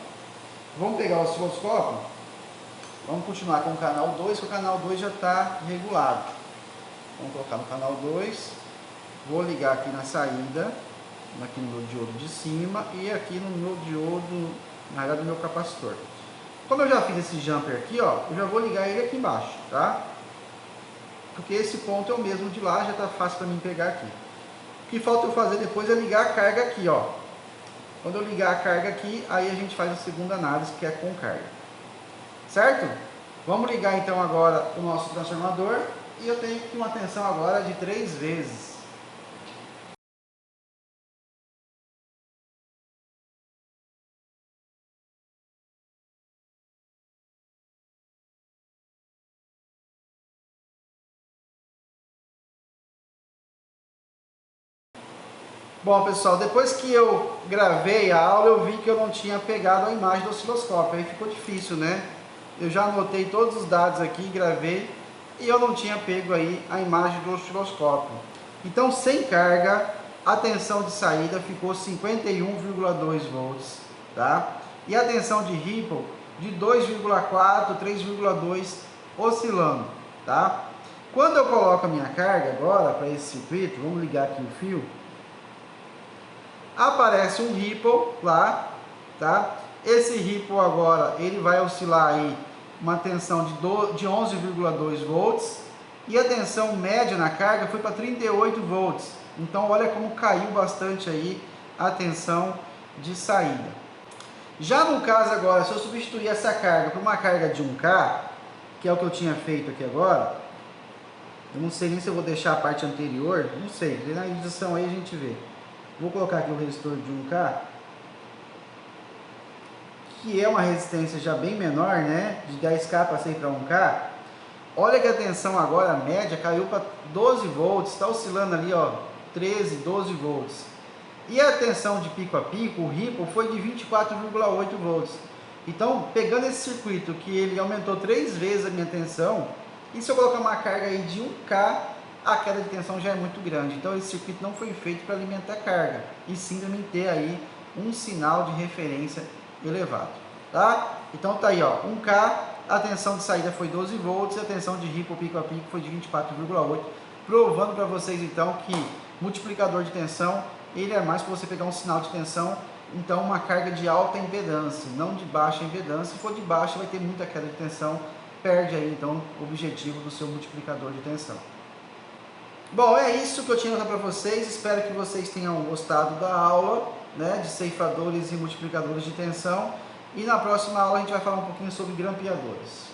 Vamos pegar o osciloscópio. Vamos continuar com o canal 2, que o canal 2 já está regulado. Vamos colocar no canal 2. Vou ligar aqui na saída, aqui no meu diodo de cima e aqui no meu diodo, na realidade, no meu capacitor. Como eu já fiz esse jumper aqui, ó, eu já vou ligar ele aqui embaixo, tá? porque esse ponto é o mesmo de lá, já está fácil para mim pegar aqui. O que falta eu fazer depois é ligar a carga aqui, ó. Quando eu ligar a carga aqui, aí a gente faz a segunda análise, que é com carga. Certo? Vamos ligar então agora o nosso transformador, e eu tenho aqui uma tensão agora de 3 vezes. Bom, pessoal, depois que eu gravei a aula, eu vi que eu não tinha pegado a imagem do osciloscópio. Aí ficou difícil, né? Eu já anotei todos os dados aqui, gravei, e eu não tinha pego aí a imagem do osciloscópio. Então, sem carga, a tensão de saída ficou 51,2 volts, tá? E a tensão de ripple de 2,4, 3,2 oscilando, tá? Quando eu coloco a minha carga agora para esse circuito, vamos ligar aqui o fio, aparece um ripple lá, tá? Esse ripple agora, ele vai oscilar aí uma tensão de 11,2 volts, e a tensão média na carga foi para 38 volts. Então olha como caiu bastante aí a tensão de saída. Já no caso agora, se eu substituir essa carga por uma carga de 1K, que é o que eu tinha feito aqui agora, eu não sei nem se eu vou deixar a parte anterior, não sei, na edição aí a gente vê. Vou colocar aqui o resistor de 1K, que é uma resistência já bem menor, né? De 10K passei para 1K. Olha que a tensão agora, a média, caiu para 12 volts, está oscilando ali, ó, 13, 12 volts. E a tensão de pico a pico, o ripple, foi de 24,8 volts. Então, pegando esse circuito, que ele aumentou 3 vezes a minha tensão, e se eu colocar uma carga aí de 1K, a queda de tensão já é muito grande. Então esse circuito não foi feito para alimentar carga, e sim para mim ter aí um sinal de referência elevado, tá? Então tá aí, ó, 1K, a tensão de saída foi 12 volts, a tensão de ripple pico a pico foi de 24,8, provando para vocês então que multiplicador de tensão, ele é mais para você pegar um sinal de tensão, então uma carga de alta impedância, não de baixa impedância. Se for de baixa vai ter muita queda de tensão, perde aí então o objetivo do seu multiplicador de tensão. Bom, é isso que eu tinha para vocês, espero que vocês tenham gostado da aula, né, de ceifadores e multiplicadores de tensão, e na próxima aula a gente vai falar um pouquinho sobre grampeadores.